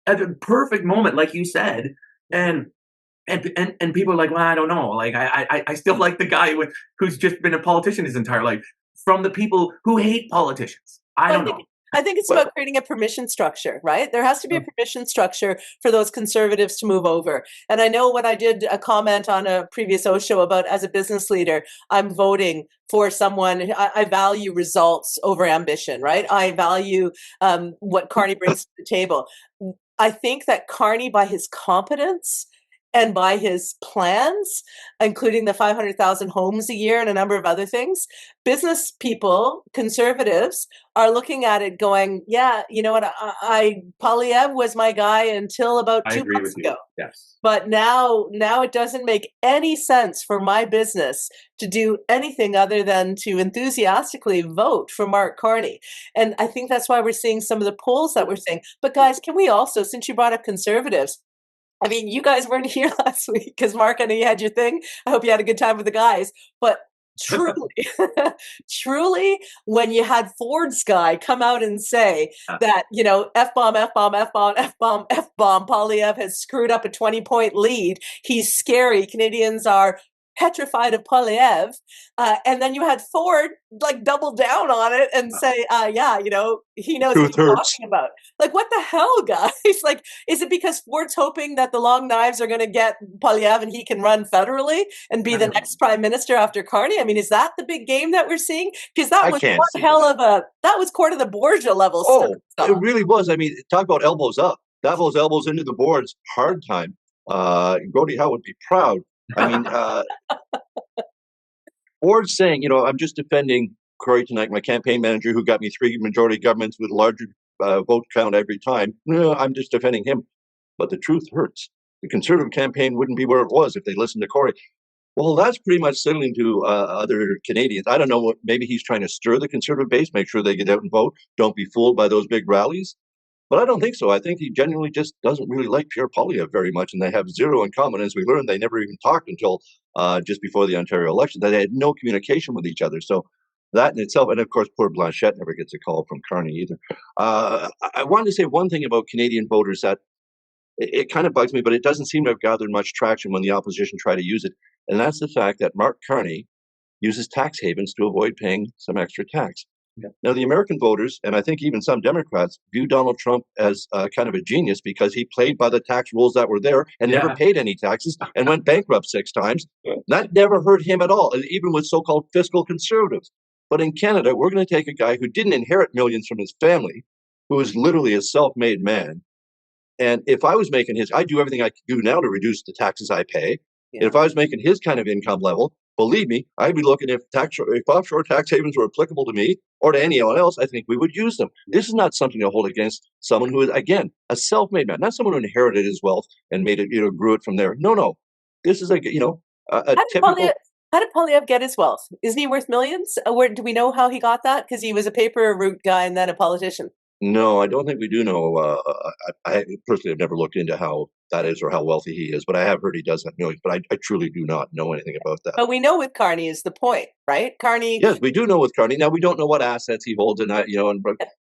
at a perfect moment, like you said, and people are like, well, I don't know. Like, I still like the guy who's just been a politician his entire life, from the people who hate politicians. I don't know. I think it's about creating a permission structure, right? There has to be a permission structure for those conservatives to move over. And I know when I did a comment on a previous OShow about, as a business leader, I'm voting for someone. I value results over ambition, right? I value what Carney brings to the table. I think that Carney, by his competence and by his plans, including the 500,000 homes a year and a number of other things, business people, conservatives, are looking at it going, yeah, you know what, Poilievre was my guy until about 2 months ago. Yes. But now it doesn't make any sense for my business to do anything other than to enthusiastically vote for Mark Carney. And I think that's why we're seeing some of the polls that we're seeing. But guys, can we also, since you brought up conservatives, I mean, you guys weren't here last week because Mark, I know you had your thing. I hope you had a good time with the guys. But truly, when you had Ford's guy come out and say that, F-bomb, F-bomb, F-bomb, F-bomb, F-bomb, Poilievre has screwed up a 20-point lead. He's scary. Canadians are petrified of Poilievre. And then you had Ford like double down on it and say, he knows what he's talking about. Like, what the hell, guys? Like, is it because Ford's hoping that the long knives are going to get Poilievre and he can run federally and be the next prime minister after Carney? I mean, is that the big game that we're seeing? Because that was one hell of that was court of the Borgia level stuff. It really was. I mean, talk about elbows up. That was elbows into the boards, hard time. Gordie Howe would be proud. I mean, Ford's saying, I'm just defending Corey tonight, my campaign manager, who got me 3 majority governments with larger vote count every time. No, I'm just defending him. But the truth hurts. The Conservative campaign wouldn't be where it was if they listened to Corey. Well, that's pretty much signaling to other Canadians. I don't know, maybe he's trying to stir the Conservative base, make sure they get out and vote. Don't be fooled by those big rallies. But I don't think so. I think he genuinely just doesn't really like Pierre Poilievre very much, and they have zero in common. As we learned, they never even talked until just before the Ontario election. They had no communication with each other. So that in itself, and of course, poor Blanchette never gets a call from Carney either. I wanted to say one thing about Canadian voters that it kind of bugs me, but it doesn't seem to have gathered much traction when the opposition try to use it. And that's the fact that Mark Carney uses tax havens to avoid paying some extra tax. Yeah. Now, the American voters, and I think even some Democrats, view Donald Trump as kind of a genius because he played by the tax rules that were there and never paid any taxes and went bankrupt 6 times. That never hurt him at all, even with so-called fiscal conservatives. But in Canada, we're going to take a guy who didn't inherit millions from his family, who is literally a self-made man, And if I was making his, I'd do everything I could do now to reduce the taxes I pay. Yeah. And if I was making his kind of income level, believe me, I'd be looking if offshore tax havens were applicable to me or to anyone else, I think we would use them. This is not something to hold against someone who is, again, a self-made man, not someone who inherited his wealth and made it, grew it from there. No. This is a typical. How did Poilievre get his wealth? Isn't he worth millions? Where do we know how he got that? Because he was a paper route guy and then a politician. No, I don't think we do know. I personally have never looked into how that is or how wealthy he is, but I have heard he does have millions. But I truly do not know anything about that. But we know with Carney is the point, right? Carney. Yes, we do know with Carney. Now we don't know what assets he holds,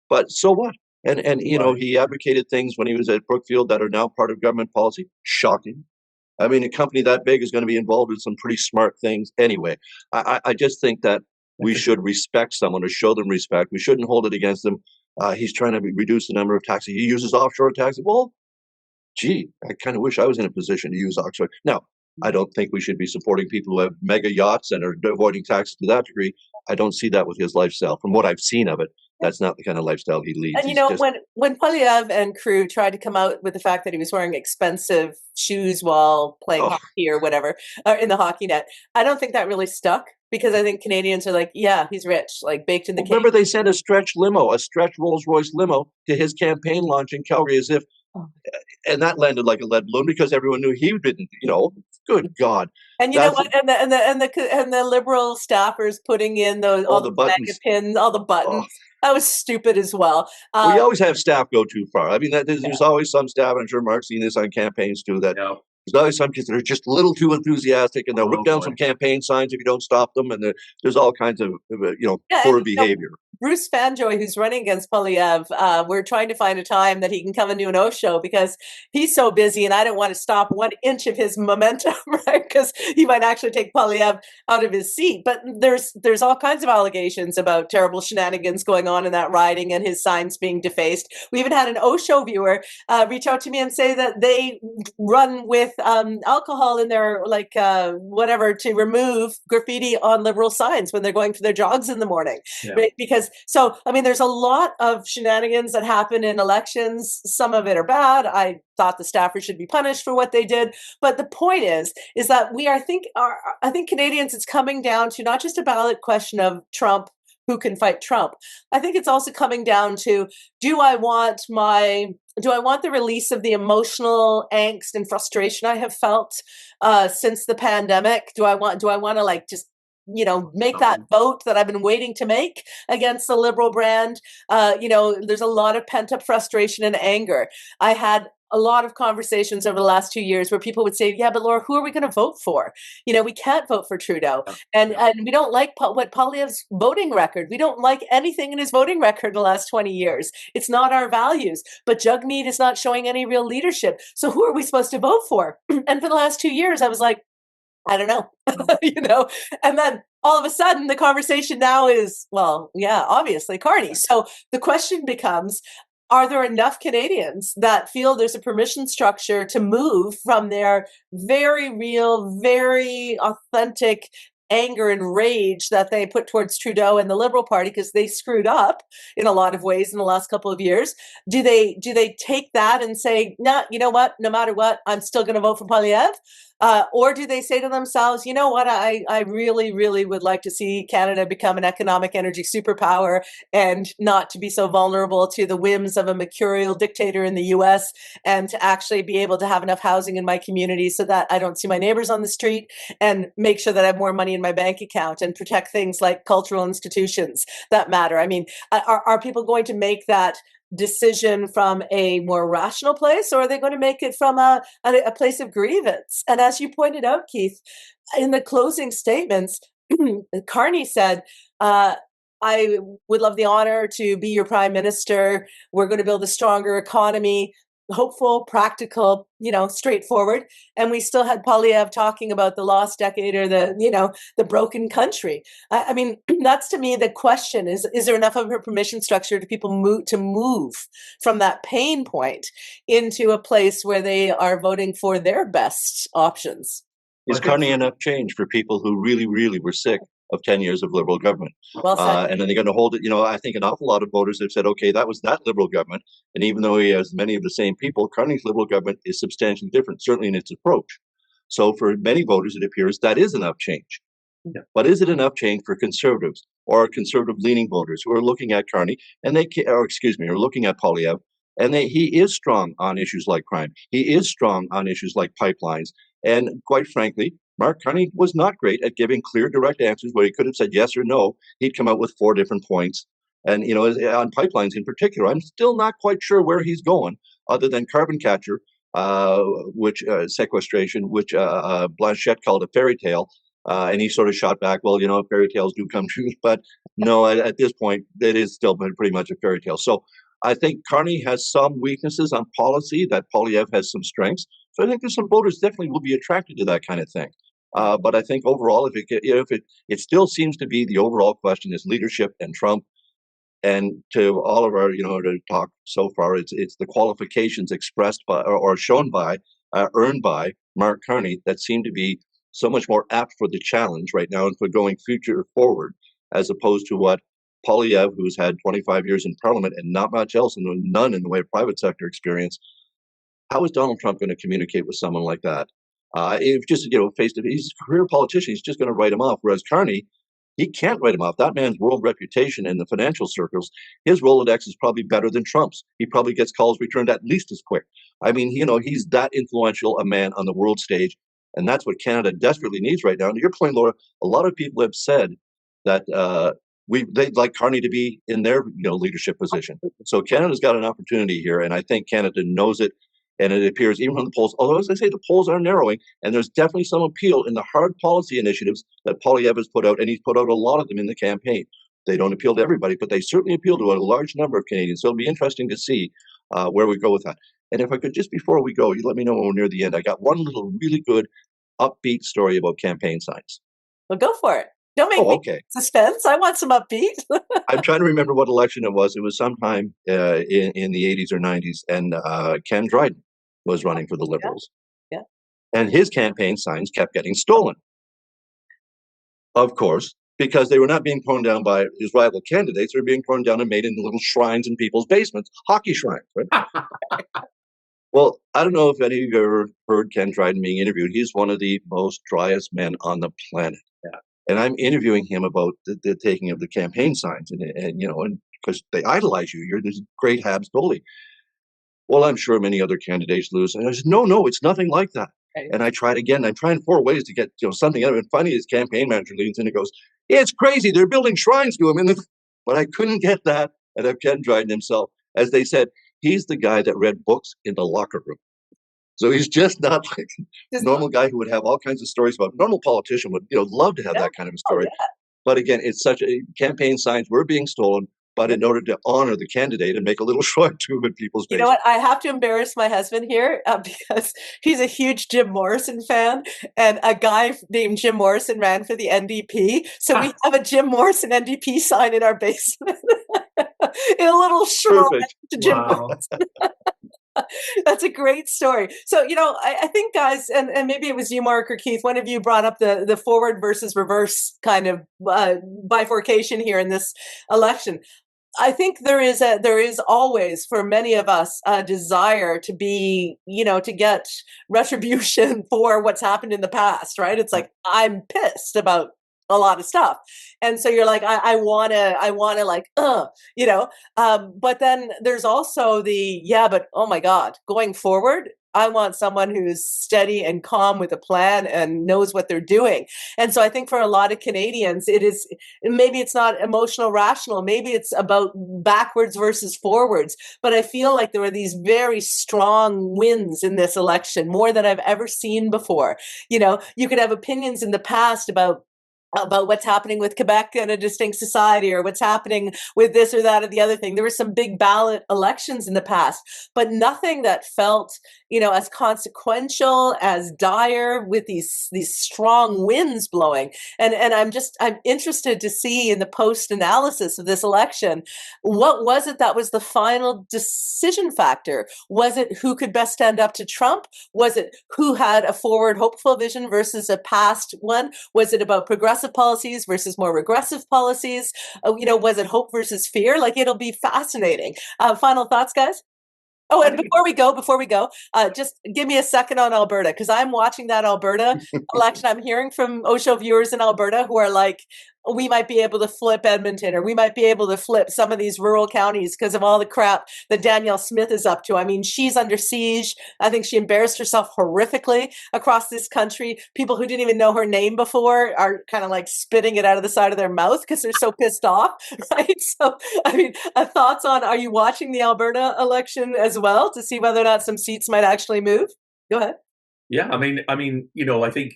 but so what? And he advocated things when he was at Brookfield that are now part of government policy. Shocking. I mean, a company that big is going to be involved in some pretty smart things. Anyway, I just think that we should respect someone or show them respect. We shouldn't hold it against them. He's trying to reduce the number of taxis. He uses offshore taxis. Well, gee, I kind of wish I was in a position to use offshore. Now, I don't think we should be supporting people who have mega yachts and are avoiding taxes to that degree. I don't see that with his lifestyle. From what I've seen of it, that's not the kind of lifestyle he leads. And when Poilievre and crew tried to come out with the fact that he was wearing expensive shoes while playing hockey or whatever, in the hockey net, I don't think that really stuck. Because I think Canadians are like, yeah, he's rich, like baked in the cake. Remember, they sent a stretch Rolls-Royce limo to his campaign launch in Calgary as if, and that landed like a lead balloon because everyone knew he didn't, good God. And you know what? And the Liberal staffers putting in all the buttons, pins, all the buttons. That was stupid as well. We always have staff go too far. I mean, there's always some staff, and I'm sure Mark's seen this on campaigns too, that there's always some kids that are just a little too enthusiastic, and they'll rip down some campaign signs if you don't stop them, and there's all kinds of, poor behavior. Bruce Fanjoy, who's running against Poilievre, we're trying to find a time that he can come and do an OShow because he's so busy and I don't want to stop 1 inch of his momentum, right? Because he might actually take Poilievre out of his seat. But there's all kinds of allegations about terrible shenanigans going on in that riding and his signs being defaced. We even had an OShow viewer reach out to me and say that they run with alcohol in their whatever to remove graffiti on Liberal signs when they're going for their jogs in the morning, right? Because there's a lot of shenanigans that happen in elections. Some of it are bad. I thought the staffers should be punished for what they did. But the point is that I think Canadians, it's coming down to not just a ballot question of Trump, who can fight Trump. I think it's also coming down to, do I want the release of the emotional angst and frustration I have felt since the pandemic? Do I want to just make that vote that I've been waiting to make against the Liberal brand? There's a lot of pent up frustration and anger. I had a lot of conversations over the last 2 years where people would say, yeah, but Laura, who are we going to vote for? We can't vote for Trudeau. And we don't like what Poilievre's voting record. We don't like anything in his voting record the last 20 years. It's not our values. But Jagmeet is not showing any real leadership. So who are we supposed to vote for? And for the last 2 years, I was like, I don't know, and then all of a sudden the conversation now is, well, yeah, obviously Carney. So the question becomes, are there enough Canadians that feel there's a permission structure to move from their very real, very authentic anger and rage that they put towards Trudeau and the Liberal Party because they screwed up in a lot of ways in the last couple of years? Do they take that and say, nah, you know what, no matter what, I'm still going to vote for Poilievre? Or do they say to themselves, you know what, I really, really would like to see Canada become an economic energy superpower and not to be so vulnerable to the whims of a mercurial dictator in the US, and to actually be able to have enough housing in my community so that I don't see my neighbors on the street, and make sure that I have more money in my bank account and protect things like cultural institutions that matter. I mean, are people going to make that decision from a more rational place, or are they going to make it from a place of grievance? And as you pointed out, Keith, in the closing statements, Carney said, I would love the honor to be your prime minister. We're going to build a stronger economy, hopeful, practical, straightforward. And we still had Poilievre talking about the lost decade or the broken country. I mean, that's to me the question: is there enough of a permission structure to people move from that pain point into a place where they are voting for their best options? Is Carney enough change for people who really, really were sick of 10 years of Liberal government. Well said. And then they're going to hold it. I think an awful lot of voters have said, okay, that was that Liberal government. And even though he has many of the same people, Carney's Liberal government is substantially different, certainly in its approach. So for many voters, it appears that is enough change. Yeah. But is it enough change for Conservatives or conservative-leaning voters who are looking at Carney and are looking at Poilievre, and he is strong on issues like crime. He is strong on issues like pipelines. And quite frankly, Mark Carney was not great at giving clear, direct answers where he could have said yes or no. He'd come out with 4 different points. And, on pipelines in particular, I'm still not quite sure where he's going, other than carbon capture, which sequestration, which Blanchette called a fairy tale. And he sort of shot back, well, fairy tales do come true. But no, at this point, it is still pretty much a fairy tale. So I think Carney has some weaknesses on policy that Poilievre has some strengths. So I think there's some voters definitely will be attracted to that kind of thing. But I think overall, it still seems to be the overall question is leadership and Trump. And to all of our, to talk so far, it's the qualifications expressed by or shown by, earned by Mark Carney that seem to be so much more apt for the challenge right now and for going future forward, as opposed to what Poilievre, who's had 25 years in Parliament and not much else, and none in the way of private sector experience. How is Donald Trump going to communicate with someone like that? If just, face to face, he's a career politician, he's just going to write him off. Whereas Carney, he can't write him off. That man's world reputation in the financial circles, his Rolodex is probably better than Trump's. He probably gets calls returned at least as quick. I mean, he's that influential a man on the world stage. And that's what Canada desperately needs right now. And to your point, Laura, a lot of people have said that they'd like Carney to be in their leadership position. So Canada's got an opportunity here, and I think Canada knows it. And it appears even from the polls, although as I say, the polls are narrowing, and there's definitely some appeal in the hard policy initiatives that Poilievre has put out, and he's put out a lot of them in the campaign. They don't appeal to everybody, but they certainly appeal to a large number of Canadians. So it'll be interesting to see where we go with that. And if I could, just before we go, you let me know when we're near the end. I got one little really good upbeat story about campaign signs. Well, go for it. Don't make me suspense. I want some upbeat. I'm trying to remember what election it was. It was sometime in the 80s or 90s, and Ken Dryden was running for the Liberals. Yeah. And his campaign signs kept getting stolen. Of course, because they were not being torn down by his rival candidates. They were being torn down and made into little shrines in people's basements, hockey shrines, right? Well, I don't know if any of you ever heard Ken Dryden being interviewed. He's one of the most driest men on the planet. Yeah. And I'm interviewing him about the taking of the campaign signs. And because they idolize you. You're this great Habs goalie. Well, I'm sure many other candidates lose. And I said, no, it's nothing like that. Right. And I tried again. I'm trying 4 ways to get something out of it. And finally, his campaign manager leans in and goes, it's crazy. They're building shrines to him. But I couldn't get that out of Ken Dryden himself. As they said, he's the guy that read books in the locker room. So he's just not like a normal guy who would have all kinds of stories about. Normal politician would love to have that kind of a story. Oh, yeah. But again, it's such a campaign signs were being stolen. But in order to honor the candidate and make a little shrine to him in people's faces. You know what? I have to embarrass my husband here because he's a huge Jim Morrison fan. And a guy named Jim Morrison ran for the NDP. So we have a Jim Morrison NDP sign in our basement. In a little shrine to Jim Morrison. That's a great story. So, I think, guys, and maybe it was you, Mark, or Keith, one of you brought up the forward versus reverse kind of bifurcation here in this election. I think there is always, for many of us, a desire to be, to get retribution for what's happened in the past, right? It's like, I'm pissed about a lot of stuff. And so you're like, I want to like, but then there's also but oh my God, going forward, I want someone who's steady and calm with a plan and knows what they're doing. And so I think for a lot of Canadians, maybe it's not emotional, rational, maybe it's about backwards versus forwards. But I feel like there were these very strong wins in this election, more than I've ever seen before. You could have opinions in the past about what's happening with Quebec and a distinct society, or what's happening with this or that or the other thing. There were some big ballot elections in the past, but nothing that felt, as consequential, as dire, with these strong winds blowing. And I'm interested to see in the post analysis of this election, what was it that was the final decision factor? Was it who could best stand up to Trump? Was it who had a forward hopeful vision versus a past one? Was it about progressive progressive policies versus more regressive policies? Was it hope versus fear? Like, it'll be fascinating. Final thoughts, guys? Oh, and before we go, just give me a second on Alberta, because I'm watching that Alberta election. I'm hearing from OShow viewers in Alberta who are like, we might be able to flip Edmonton, or we might be able to flip some of these rural counties because of all the crap that Danielle Smith is up to. I mean, she's under siege. I think she embarrassed herself horrifically across this country. People who didn't even know her name before are kind of like spitting it out of the side of their mouth because they're so pissed off, right? So, I mean, thoughts on, are you watching the Alberta election as well to see whether or not some seats might actually move? Go ahead. Yeah, I mean, I think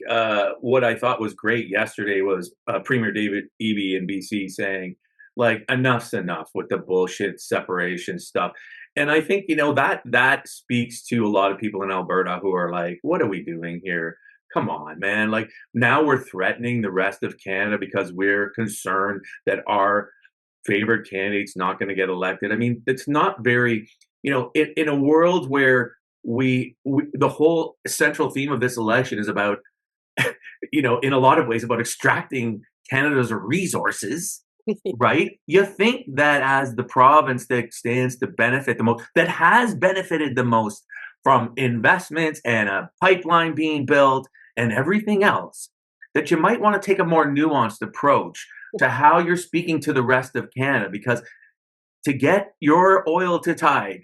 what I thought was great yesterday was Premier David Eby in BC saying, like, enough's enough with the bullshit separation stuff. And I think, that speaks to a lot of people in Alberta who are like, what are we doing here? Come on, man. Like, now we're threatening the rest of Canada because we're concerned that our favorite candidate's not going to get elected. I mean, it's not very, in a world where we the whole central theme of this election is about, in a lot of ways, about extracting Canada's resources, right? You think that as the province that stands to benefit the most, that has benefited the most from investments and a pipeline being built and everything else, that you might want to take a more nuanced approach to how you're speaking to the rest of Canada, because to get your oil to tide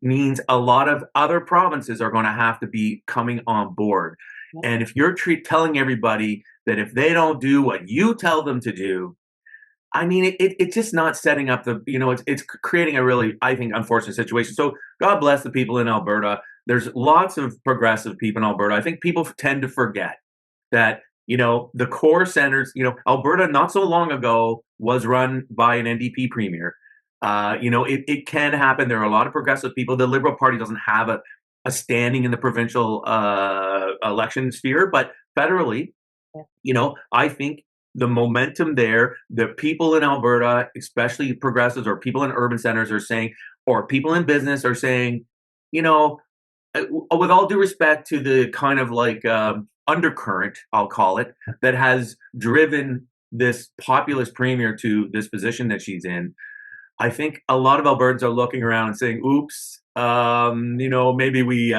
means a lot of other provinces are going to have to be coming on board. And if you're telling everybody that if they don't do what you tell them to do, I mean, it's just not setting up the, it's creating a really, I think, unfortunate situation. So God bless the people in Alberta. There's lots of progressive people in Alberta. I think people tend to forget that, the core centers, Alberta not so long ago was run by an NDP premier. It can happen. There are a lot of progressive people. The Liberal Party doesn't have a standing in the provincial election sphere, but federally, I think the momentum there, the people in Alberta, especially progressives or people in urban centers, are saying, or people in business are saying, with all due respect to the kind of like undercurrent, I'll call it, that has driven this populist premier to this position that she's in, I think a lot of Albertans are looking around and saying, oops, maybe we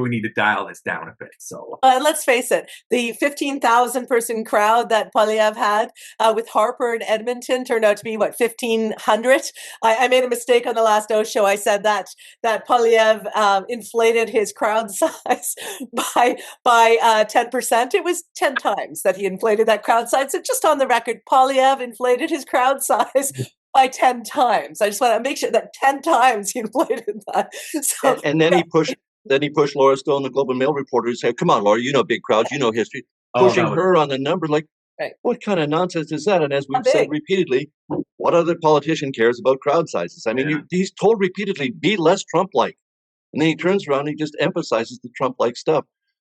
need to dial this down a bit. So let's face it, the 15,000 person crowd that Poilievre had with Harper in Edmonton turned out to be 1,500. I made a mistake on the last OShow. I said that Poilievre inflated his crowd size by 10%. It was 10 times that he inflated that crowd size. So just on the record, Poilievre inflated his crowd size by 10 times. I just want to make sure that 10 times he inflated that. So, and then he pushed Laura Stone, the Globe and Mail reporter, and said, come on, Laura, big crowds, history. Pushing her on the number, like, right. What kind of nonsense is that? And as we've said repeatedly, what other politician cares about crowd sizes? I mean, he's told repeatedly, be less Trump-like. And then he turns around and he just emphasizes the Trump-like stuff.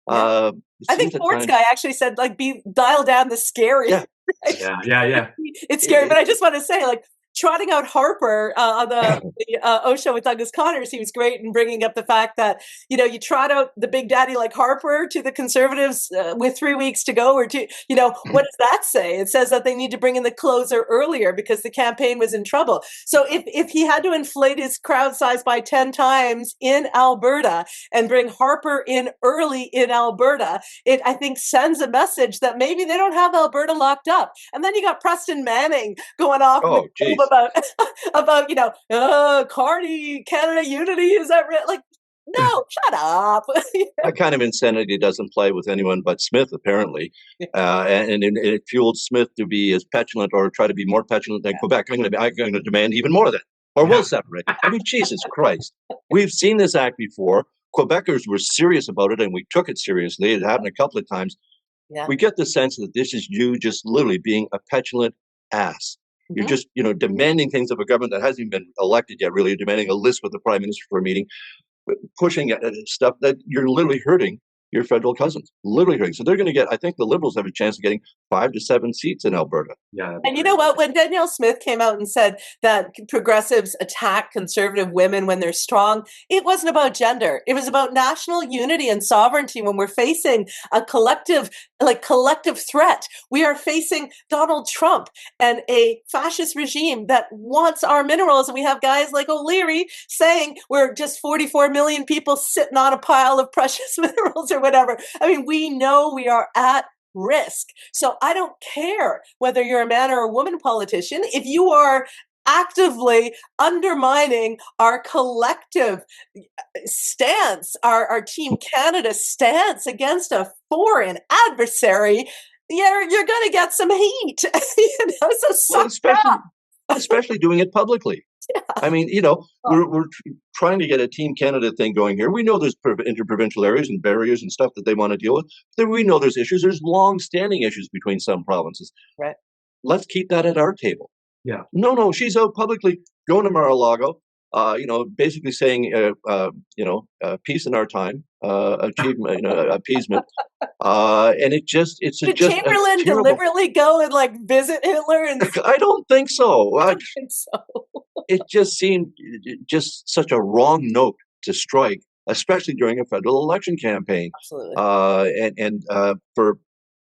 Yeah. I think Ford's guy actually said, like, dial down the scary. Yeah. Right? Yeah. It's scary, but I just want to say, like, trotting out Harper on the OShow with Douglas Connors, he was great in bringing up the fact that, you trot out the big daddy like Harper to the Conservatives with 3 weeks to go, or what does that say? It says that they need to bring in the closer earlier because the campaign was in trouble. So if he had to inflate his crowd size by 10 times in Alberta and bring Harper in early in Alberta, it, I think, sends a message that maybe they don't have Alberta locked up. And then you got Preston Manning going off about Carney, Canada unity, is that right? Like, no, shut up. That kind of insanity doesn't play with anyone but Smith, apparently. And it fueled Smith to be as petulant or try to be more petulant than Quebec. I'm going to demand even more of that, or we'll separate. I mean, Jesus Christ. We've seen this act before. Quebecers were serious about it, and we took it seriously. It happened a couple of times. Yeah. We get the sense that this is you just literally being a petulant ass. You're just, demanding things of a government that hasn't even been elected yet, really. You're demanding a list with the prime minister for a meeting, pushing stuff that you're literally hurting your federal cousins, literally. So they're going to get, I think the Liberals have a chance of getting 5 to 7 seats in Alberta. Yeah. And you know what? When Danielle Smith came out and said that progressives attack conservative women when they're strong, it wasn't about gender. It was about national unity and sovereignty when we're facing a collective threat. We are facing Donald Trump and a fascist regime that wants our minerals. And we have guys like O'Leary saying we're just 44 million people sitting on a pile of precious minerals or whatever. I mean, we know we are at risk. So I don't care whether you're a man or a woman politician. If you are actively undermining our collective stance, our Team Canada stance against a foreign adversary, you're going to get some heat. So especially doing it publicly. Yeah. I mean, we're trying to get a Team Canada thing going here. We know there's interprovincial areas and barriers and stuff that they want to deal with. We know there's issues. There's long-standing issues between some provinces. Right. Let's keep that at our table. Yeah. No, she's out publicly going to Mar-a-Lago, basically saying, peace in our time, achievement, appeasement. And did Chamberlain deliberately go and visit Hitler? I don't think so. I don't think so. It just seemed just such a wrong note to strike, especially during a federal election campaign. Absolutely. And for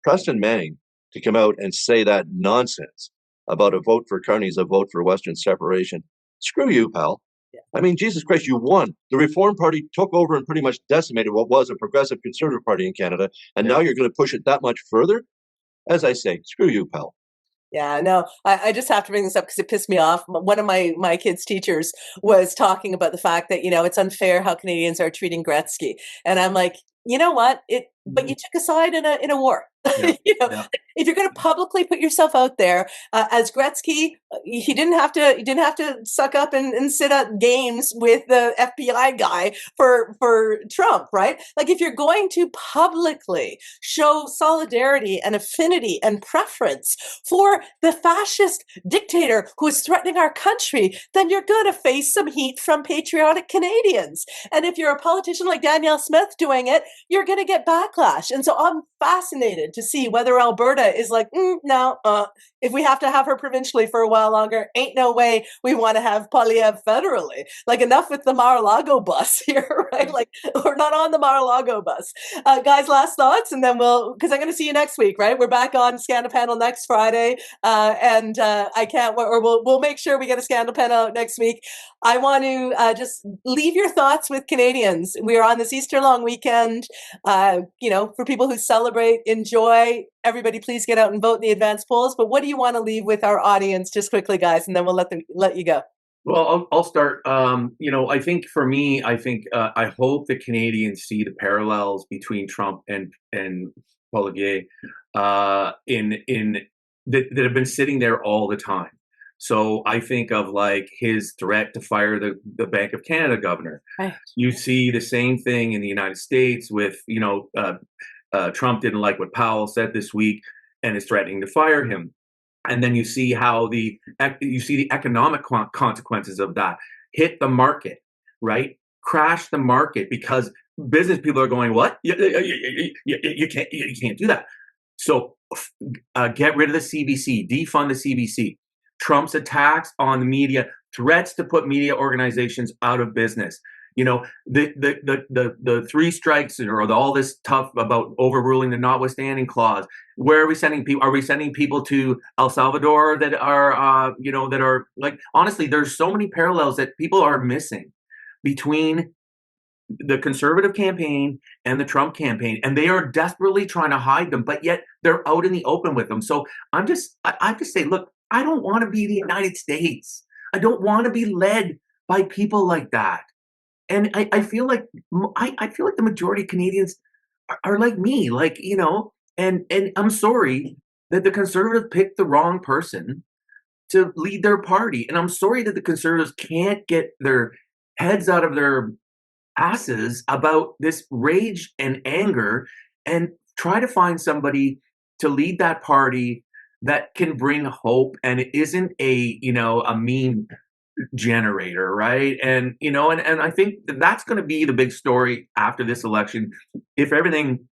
Preston Manning to come out and say that nonsense about a vote for Carney is a vote for Western separation. Screw you, pal. Yeah. I mean, Jesus Christ, you won. The Reform Party took over and pretty much decimated what was a progressive conservative party in Canada. And now you're going to push it that much further? As I say, screw you, pal. Yeah, no, I just have to bring this up because it pissed me off. One of my kids' teachers was talking about the fact that, it's unfair how Canadians are treating Gretzky. And I'm like, you know what? But you took a side in a war. Yeah. If you're going to publicly put yourself out there as Gretzky, he didn't have to suck up and sit at games with the FBI guy for Trump, right? Like, if you're going to publicly show solidarity and affinity and preference for the fascist dictator who is threatening our country, then you're going to face some heat from patriotic Canadians. And if you're a politician like Danielle Smith doing it, you're going to get backlash. And so I'm fascinated to see whether Alberta is like, no, if we have to have her provincially for a while longer, ain't no way we want to have Poilievre federally. Like, enough with the Mar-a-Lago bus here, right? Like, we're not on the Mar-a-Lago bus. Guys, last thoughts, and then because I'm going to see you next week, right? We're back on Scandal Panel next Friday, and I can't, or we'll make sure we get a Scandal Panel out next week. I want to just leave your thoughts with Canadians. We are on this Easter long weekend. For people who celebrate, enjoy. Everybody, please get out and vote in the advance polls. But what do you want to leave with our audience, just quickly, guys, and then we'll let you go. Well, I'll start. I think for me, I hope that Canadians see the parallels between Trump and Poilievre that have been sitting there all the time. So I think of his threat to fire the Bank of Canada governor. Right. You see the same thing in the United States with, Trump didn't like what Powell said this week and is threatening to fire him. And then you see how the economic consequences of that hit the market, right? Crash the market because business people are going, what? You can't do that. So get rid of the CBC, defund the CBC. Trump's attacks on the media, threats to put media organizations out of business. The 3 strikes or all this stuff about overruling the notwithstanding clause. Where are we sending people? Are we sending people to El Salvador that are, honestly, there's so many parallels that people are missing between the conservative campaign and the Trump campaign, and they are desperately trying to hide them, but yet they're out in the open with them. So I just say, look, I don't want to be the United States. I don't want to be led by people like that. And I feel like the majority of Canadians are like me, and I'm sorry that the Conservatives picked the wrong person to lead their party. And I'm sorry that the Conservatives can't get their heads out of their asses about this rage and anger and try to find somebody to lead that party that can bring hope, and it isn't a mean generator, right? And and I think that's going to be the big story after this election. If everything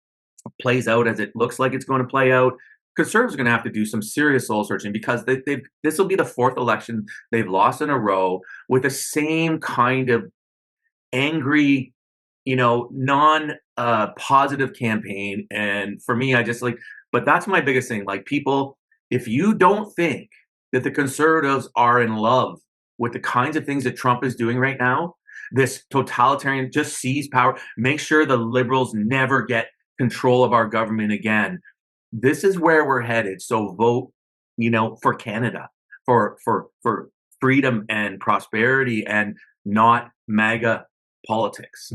plays out as it looks like it's going to play out, Conservatives are going to have to do some serious soul searching, because this will be the fourth election they've lost in a row with the same kind of angry, non positive campaign. And for me, I just but that's my biggest thing. Like, people, if you don't think that the Conservatives are in love with the kinds of things that Trump is doing right now, this totalitarian, just seize power, make sure the Liberals never get control of our government again. This is where we're headed. So vote, for Canada, for freedom and prosperity, and not MAGA politics.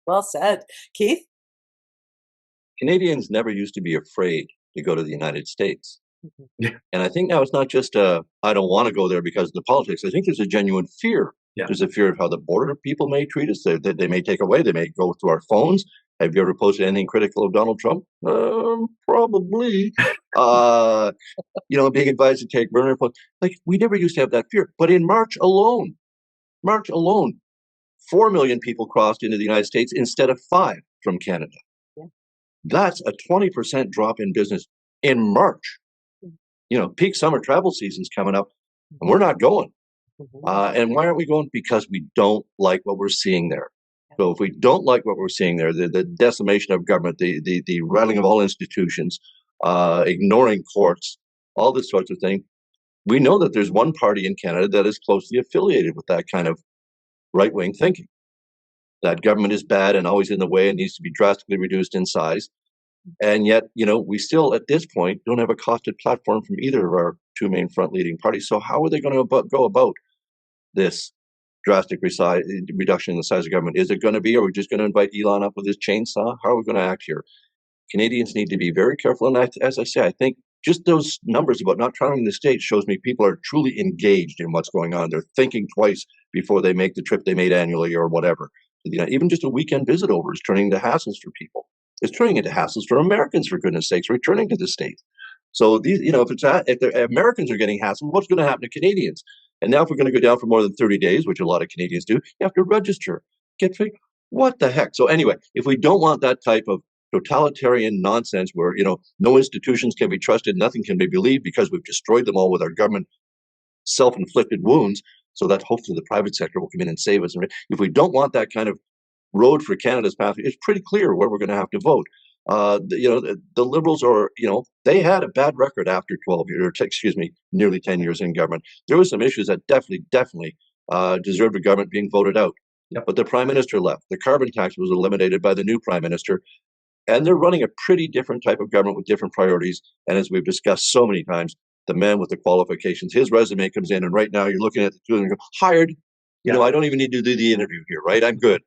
Well said. Keith? Canadians never used to be afraid to go to the United States. Yeah. And I think now it's not just I don't want to go there because of the politics. I think there's a genuine fear. Yeah. There's a fear of how the border people may treat us. They may take away. They may go through our phones. Have you ever posted anything critical of Donald Trump? Probably. Being advised to take burner phones. Like, we never used to have that fear. But in March alone, 4 million people crossed into the United States instead of 5 from Canada. Yeah. That's a 20% drop in business in March. Peak summer travel season's coming up, and we're not going. And why aren't we going? Because we don't like what we're seeing there. So if we don't like what we're seeing there, the decimation of government, the rattling of all institutions, ignoring courts, all this sorts of thing, we know that there's one party in Canada that is closely affiliated with that kind of right-wing thinking. That government is bad and always in the way and needs to be drastically reduced in size. And yet, we still, at this point, don't have a costed platform from either of our two main front-leading parties. So how are they going to go about this drastic reduction in the size of government? Is it going to be, or are we just going to invite Elon up with his chainsaw? How are we going to act here? Canadians need to be very careful. And as I say, I think just those numbers about not traveling the States shows me people are truly engaged in what's going on. They're thinking twice before they make the trip they made annually or whatever. Even just a weekend visit over is turning into hassles for people. It's turning into hassles for Americans, for goodness sakes, returning to the States. So if the Americans are getting hassled, what's going to happen to Canadians? And now if we're going to go down for more than 30 days, which a lot of Canadians do, you have to register. What the heck? So anyway, if we don't want that type of totalitarian nonsense where, no institutions can be trusted, nothing can be believed because we've destroyed them all with our government self-inflicted wounds, so that hopefully the private sector will come in and save us. And if we don't want that kind of road for Canada's path, it's pretty clear where we're going to have to vote. The Liberals are, they had a bad record after nearly 10 years in government. There were some issues that definitely deserved a government being voted out. Yep. But the prime minister left. The carbon tax was eliminated by the new prime minister. And they're running a pretty different type of government with different priorities. And as we've discussed so many times, the man with the qualifications, his resume comes in, and right now you're looking at the two and you go, hired. I don't even need to do the interview here, right? I'm good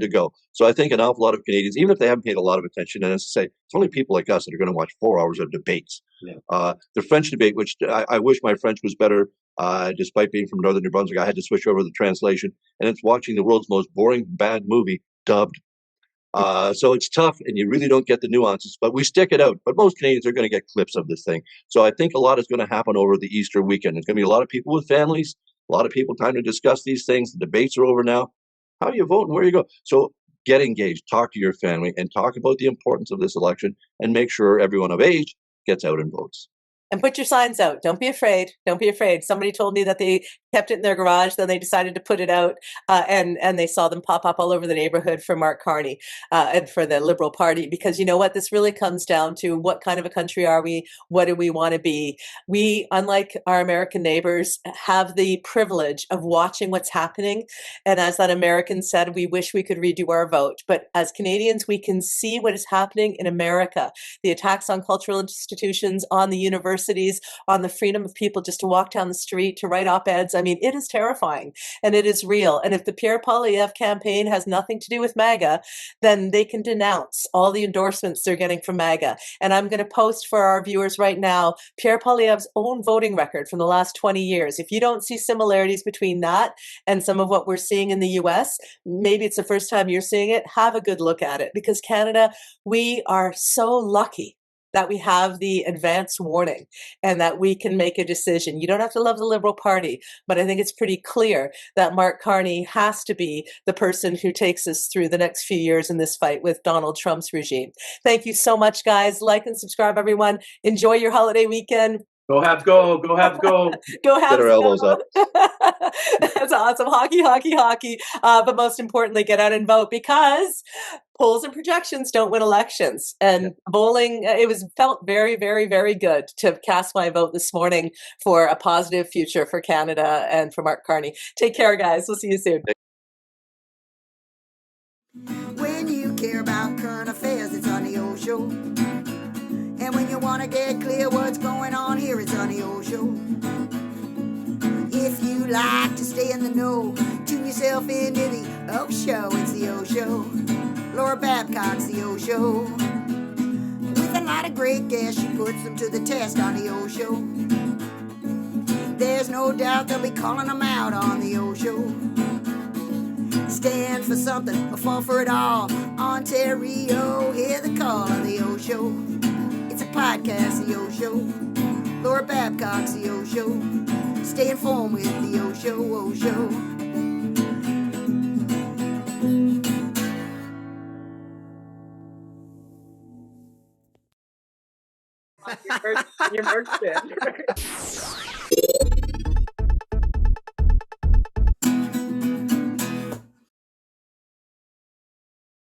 to go. So I think an awful lot of Canadians, even if they haven't paid a lot of attention, and as I say, it's only people like us that are going to watch 4 hours of debates. Yeah. The French debate, which I wish my French was better, despite being from Northern New Brunswick, I had to switch over the translation, and it's watching the world's most boring, bad movie dubbed. So it's tough, and you really don't get the nuances, but we stick it out. But most Canadians are going to get clips of this thing. So I think a lot is going to happen over the Easter weekend. There's going to be a lot of people with families, a lot of people time to discuss these things. The debates are over now. How you vote and where you go. So get engaged, talk to your family, and talk about the importance of this election, and make sure everyone of age gets out and votes. And put your signs out. Don't be afraid. Don't be afraid. Somebody told me that they kept it in their garage, then they decided to put it out, and they saw them pop up all over the neighborhood for Mark Carney and for the Liberal Party. Because you know what? This really comes down to what kind of a country are we? What do we want to be? We, unlike our American neighbors, have the privilege of watching what's happening. And as that American said, we wish we could redo our vote. But as Canadians, we can see what is happening in America. The attacks on cultural institutions, on the universities, on the freedom of people just to walk down the street, to write op-eds. I mean, it is terrifying and it is real. And if the Pierre Poilievre campaign has nothing to do with MAGA, then they can denounce all the endorsements they're getting from MAGA. And I'm going to post for our viewers right now Pierre Poilievre's own voting record from the last 20 years. If you don't see similarities between that and some of what we're seeing in the US, maybe it's the first time you're seeing it, have a good look at it. Because Canada, we are so lucky that we have the advance warning and that we can make a decision. You don't have to love the Liberal Party, but I think it's pretty clear that Mark Carney has to be the person who takes us through the next few years in this fight with Donald Trump's regime. Thank you so much, guys. Like and subscribe, everyone. Enjoy your holiday weekend. Go Habs, go! Go Habs, go! Go Habs, Get our elbows up. That's awesome. Hockey, hockey, hockey. But most importantly, get out and vote, because polls and projections don't win elections. And bowling, felt very, very, very good to cast my vote this morning for a positive future for Canada and for Mark Carney. Take care, guys. We'll see you soon. When you care about current affairs, it's on the OShow. And when you want to get clear what's going on here, it's on the OShow. If you like to stay in the know, tune yourself into the OShow. It's the OShow. Laura Babcock's the OShow. With a lot of great guests, she puts them to the test on the OShow. There's no doubt they'll be calling them out on the OShow. Stand for something or fall for it all. Ontario, hear the call on the OShow. It's a podcast, the OShow. Laura Babcock's the OShow. Stay informed with the OShow, OShow. Your merch bin.